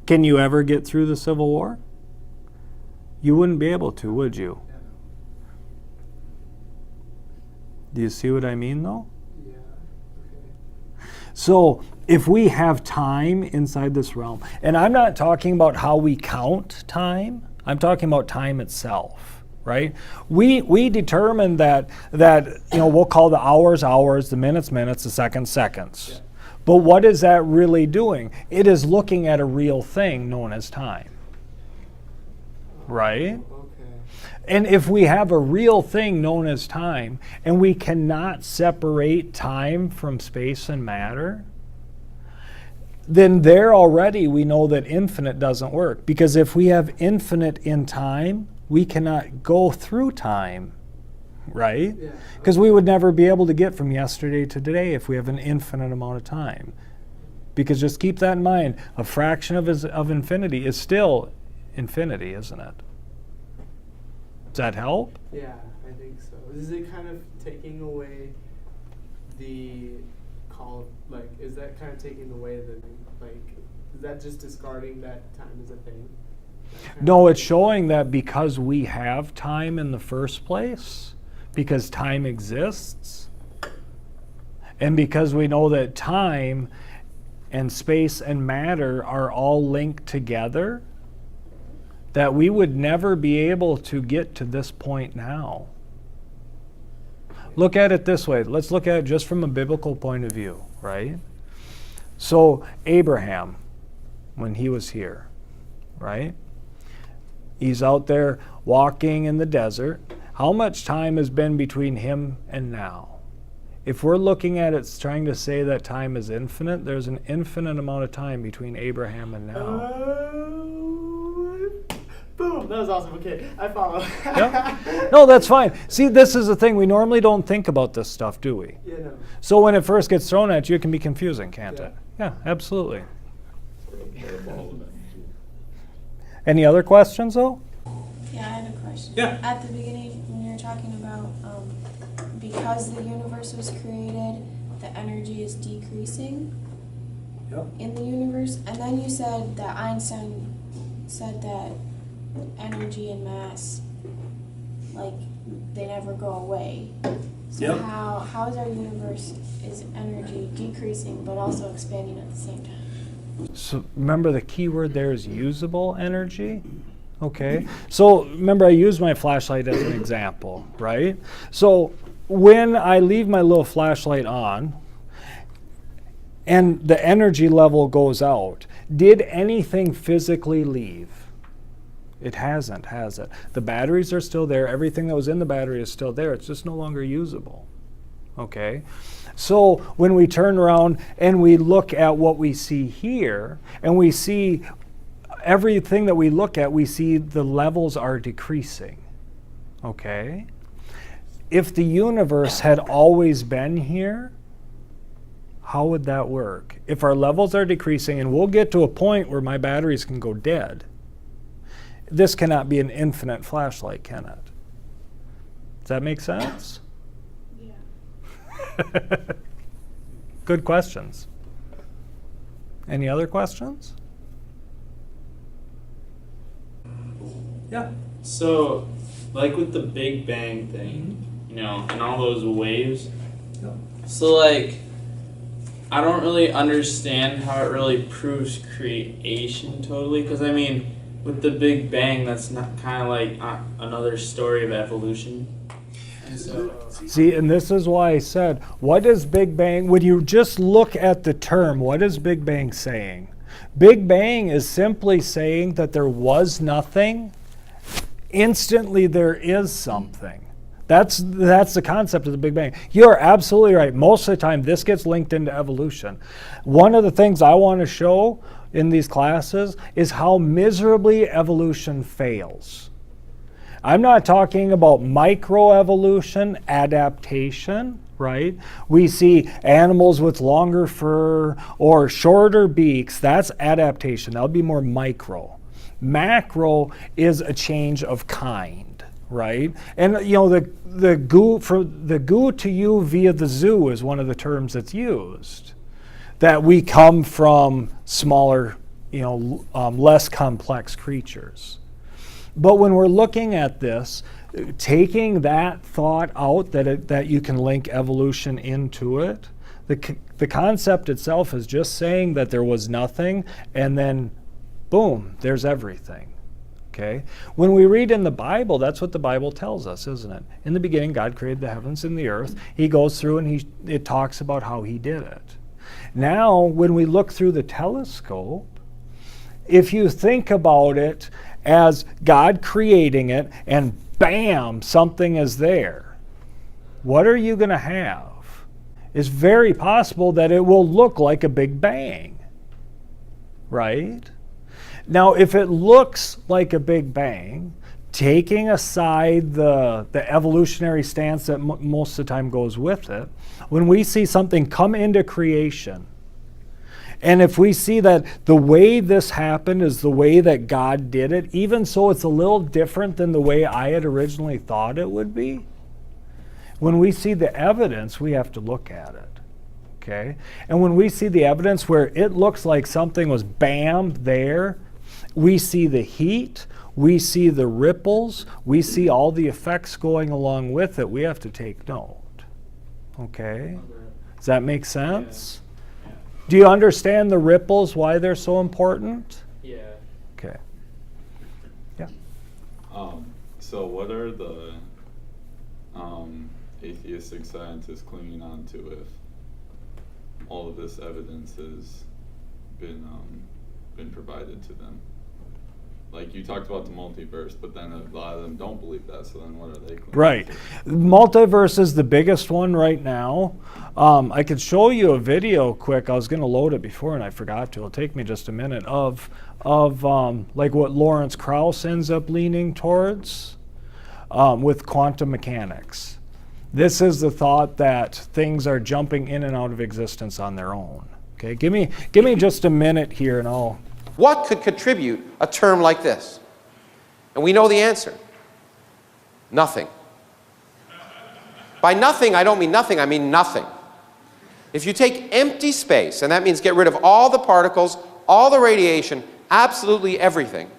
Can you ever get through the Civil War? You wouldn't be able to, would you? Do you see what I mean, though? Yeah. Okay. So if we have time inside this realm, and I'm not talking about how we count time, I'm talking about time itself, right? We determine that we'll call the hours hours, the minutes minutes, the seconds seconds. Yeah. But what is that really doing? It is looking at a real thing known as time. Right? Okay. And if we have a real thing known as time, and we cannot separate time from space and matter, then there already we know that infinite doesn't work. Because if we have infinite in time, we cannot go through time, right? Yeah. Because we would never be able to get from yesterday to today if we have an infinite amount of time. Because just keep that in mind, a fraction of infinity is still infinity, isn't it? Does that help? Yeah, I think so. Is it kind of taking away the is that kind of taking away is that just discarding that time as a thing? No, it's showing that because we have time in the first place, because time exists, and because we know that time and space and matter are all linked together, that we would never be able to get to this point now. Look at it this way. Let's look at it just from a biblical point of view, right? So Abraham, when he was here, right? He's out there walking in the desert. How much time has been between him and now? If we're looking at it trying to say that time is infinite, there's an infinite amount of time between Abraham and now. Boom! That was awesome. Okay, I follow. Yep. No, that's fine. See, this is the thing. We normally don't think about this stuff, do we? Yeah, no. So when it first gets thrown at you, it can be confusing, can't Yeah. it? Yeah, absolutely. Sort of ball event. Any other questions, though? Yeah, I have a question. Yeah. At the beginning, when you were talking about because the universe was created, the energy is decreasing in the universe, and then you said that Einstein said that energy and mass, they never go away. So how is our universe, is energy decreasing but also expanding at the same time? So remember the key word there is usable energy. Okay. So remember I used my flashlight as an example, right? So when I leave my little flashlight on and the energy level goes out, did anything physically leave? It hasn't, has it? The batteries are still there. Everything that was in the battery is still there. It's just no longer usable, Okay? So when we turn around and we look at what we see here, and we see everything that we look at, we see the levels are decreasing. Okay? If the universe had always been here, how would that work? If our levels are decreasing, and we'll get to a point where my batteries can go dead, this cannot be an infinite flashlight, can it? Does that make sense? Yeah. Good questions. Any other questions? Yeah. So, like with the Big Bang thing, you know, and all those waves. So, like, I don't really understand how it really proves creation totally. Because, I mean, with the Big Bang, that's not kind of like another story of evolution. And so, See, and this is why I said, what is Big Bang? When you just look at the term, what is Big Bang saying? Big Bang is simply saying that there was nothing. Instantly there is something. That's the concept of the Big Bang. You're absolutely right. Most of the time this gets linked into evolution. One of the things I want to show in these classes is how miserably evolution fails. I'm not talking about microevolution, adaptation, right? We see animals with longer fur or shorter beaks. That's adaptation. That would be more micro. Macro is a change of kind, right? And you know, the goo to you via the zoo is one of the terms that's used. That we come from smaller, you know, less complex creatures. But when we're looking at this, taking that thought out that you can link evolution into it, the concept itself is just saying that there was nothing, and then boom, there's everything. Okay? When we read in the Bible, that's what the Bible tells us, isn't it? In the beginning, God created the heavens and the earth. He goes through and it talks about how he did it. Now, when we look through the telescope, if you think about it as God creating it and bam, something is there, what are you going to have? It's very possible that it will look like a Big Bang, right? Now, if it looks like a Big Bang, taking aside the evolutionary stance that most of the time goes with it, when we see something come into creation, and if we see that the way this happened is the way that God did it, even so it's a little different than the way I had originally thought it would be, when we see the evidence, we have to look at it. Okay? And when we see the evidence where it looks like something was bam there, we see the heat, we see the ripples, we see all the effects going along with it, we have to take note. Okay? Does that make sense? yeah. Do you understand the ripples, why they're so important? Yeah. Okay. Yeah. So what are the atheistic scientists clinging on to if all of this evidence has been provided to them? Like you talked about the multiverse, but then a lot of them don't believe that, so then what are they clinging Right. to? Multiverse is the biggest one right now. I could show you a video quick. I was going to load it before and I forgot to. It'll take me just a minute of like what Lawrence Krauss ends up leaning towards with quantum mechanics. This is the thought that things are jumping in and out of existence on their own. Okay, give me just a minute here and I'll... What could contribute a term like this? And we know the answer. Nothing. By nothing, I don't mean nothing, I mean nothing. If you take empty space, and that means get rid of all the particles, all the radiation, absolutely everything,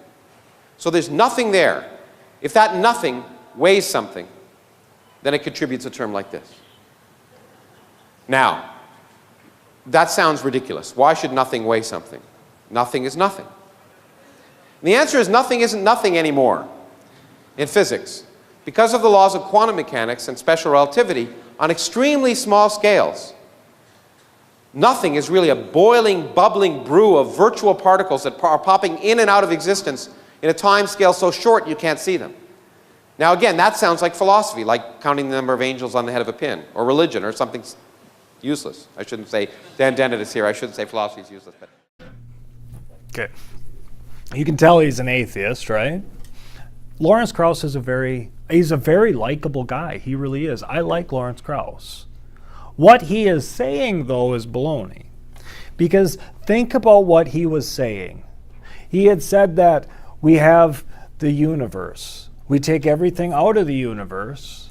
so there's nothing there. If that nothing weighs something, then it contributes a term like this. Now, that sounds ridiculous. Why should nothing weigh something? Nothing is nothing. And the answer is nothing isn't nothing anymore in physics because of the laws of quantum mechanics and special relativity on extremely small scales. Nothing is really a boiling, bubbling brew of virtual particles that are popping in and out of existence in a time scale so short you can't see them. Now again, that sounds like philosophy, like counting the number of angels on the head of a pin, or religion, or something useless. I shouldn't say, Dan Dennett is here, I shouldn't say philosophy is useless. But. Okay. You can tell he's an atheist, right? Lawrence Krauss is he's a very likable guy. He really is. I like Lawrence Krauss. What he is saying, though, is baloney. Because think about what he was saying. He had said that we have the universe. We take everything out of the universe.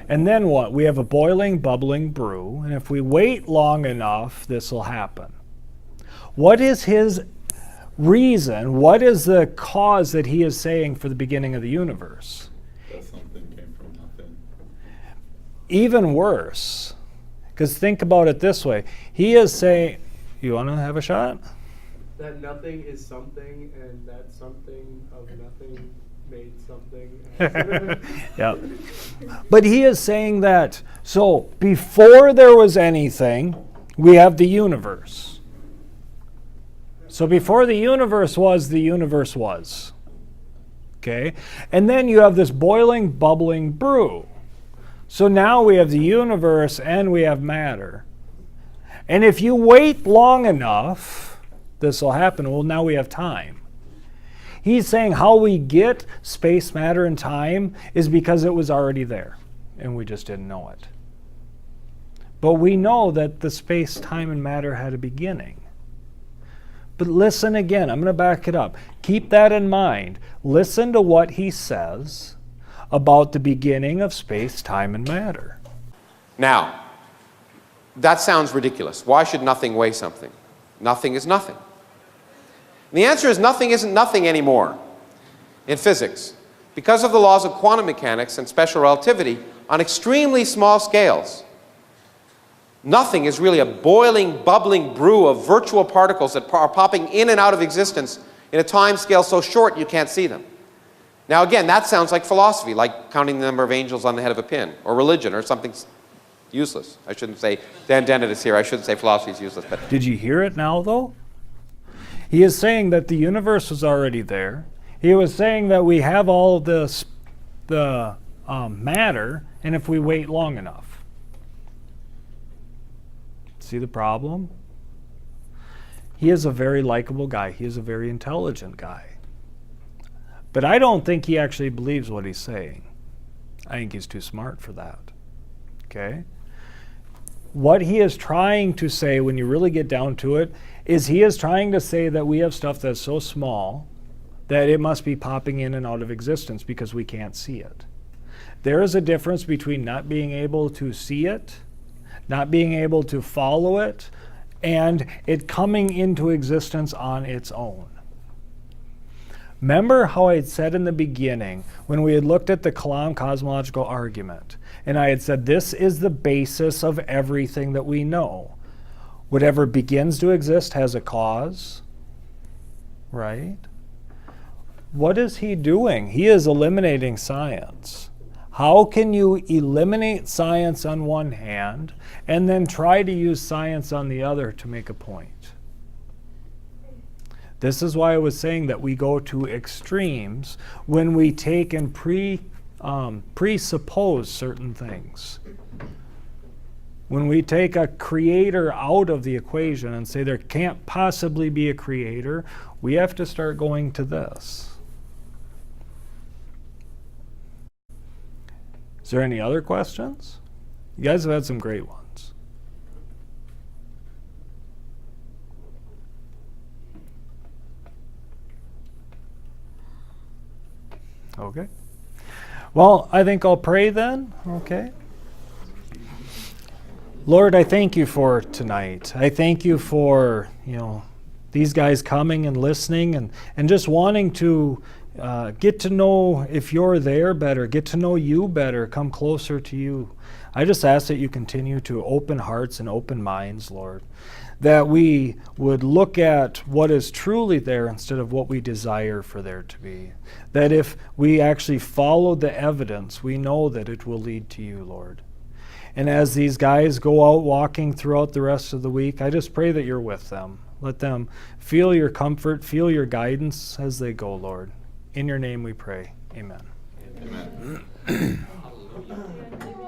And then what? We have a boiling, bubbling brew. And if we wait long enough, this will happen. What is his reason? What is the cause that he is saying for the beginning of the universe? That something came from nothing. Even worse. Because think about it this way. He is saying, you want to have a shot? That nothing is something, and that something of nothing made something. Yep. But he is saying that, so before there was anything, we have the universe. So before the universe was. Okay? And then you have this boiling, bubbling brew. So now we have the universe and we have matter. And if you wait long enough, this will happen. Well, now we have time. He's saying how we get space, matter, and time is because it was already there, and we just didn't know it. But we know that the space, time, and matter had a beginning. But listen again. I'm going to back it up. Keep that in mind. Listen to what he says about the beginning of space, time, and matter. Now, that sounds ridiculous. Why should nothing weigh something? Nothing is nothing. And the answer is nothing isn't nothing anymore in physics because of the laws of quantum mechanics and special relativity on extremely small scales. Nothing is really a boiling, bubbling brew of virtual particles that are popping in and out of existence in a time scale so short you can't see them. Now again, that sounds like philosophy, like counting the number of angels on the head of a pin, or religion, or something useless. I shouldn't say, Dan Dennett is here, I shouldn't say philosophy is useless. But. Did you hear it now, though? He is saying that the universe was already there. He was saying that we have all of this, the matter, and if we wait long enough. See the problem? He is a very likable guy. He is a very intelligent guy. But I don't think he actually believes what he's saying. I think he's too smart for that. Okay? What he is trying to say, when you really get down to it, is he is trying to say that we have stuff that's so small that it must be popping in and out of existence because we can't see it. There is a difference between not being able to see it, not being able to follow it, and it coming into existence on its own. Remember how I had said in the beginning, when we had looked at the Kalam cosmological argument, and I had said this is the basis of everything that we know. Whatever begins to exist has a cause, right? What is he doing? He is eliminating science. How can you eliminate science on one hand and then try to use science on the other to make a point? This is why I was saying that we go to extremes when we take and presuppose certain things. When we take a creator out of the equation and say there can't possibly be a creator, we have to start going to this. Is there any other questions? You guys have had some great ones. Okay. Well, I think I'll pray then. Okay. Lord, I thank you for tonight. I thank you for, these guys coming and listening and just wanting to get to know if you're there better, get to know you better, come closer to you. I just ask that you continue to open hearts and open minds, Lord, that we would look at what is truly there instead of what we desire for there to be. That if we actually follow the evidence, we know that it will lead to you, Lord. And as these guys go out walking throughout the rest of the week, I just pray that you're with them. Let them feel your comfort, feel your guidance as they go, Lord. In your name we pray. Amen. Amen. Hallelujah.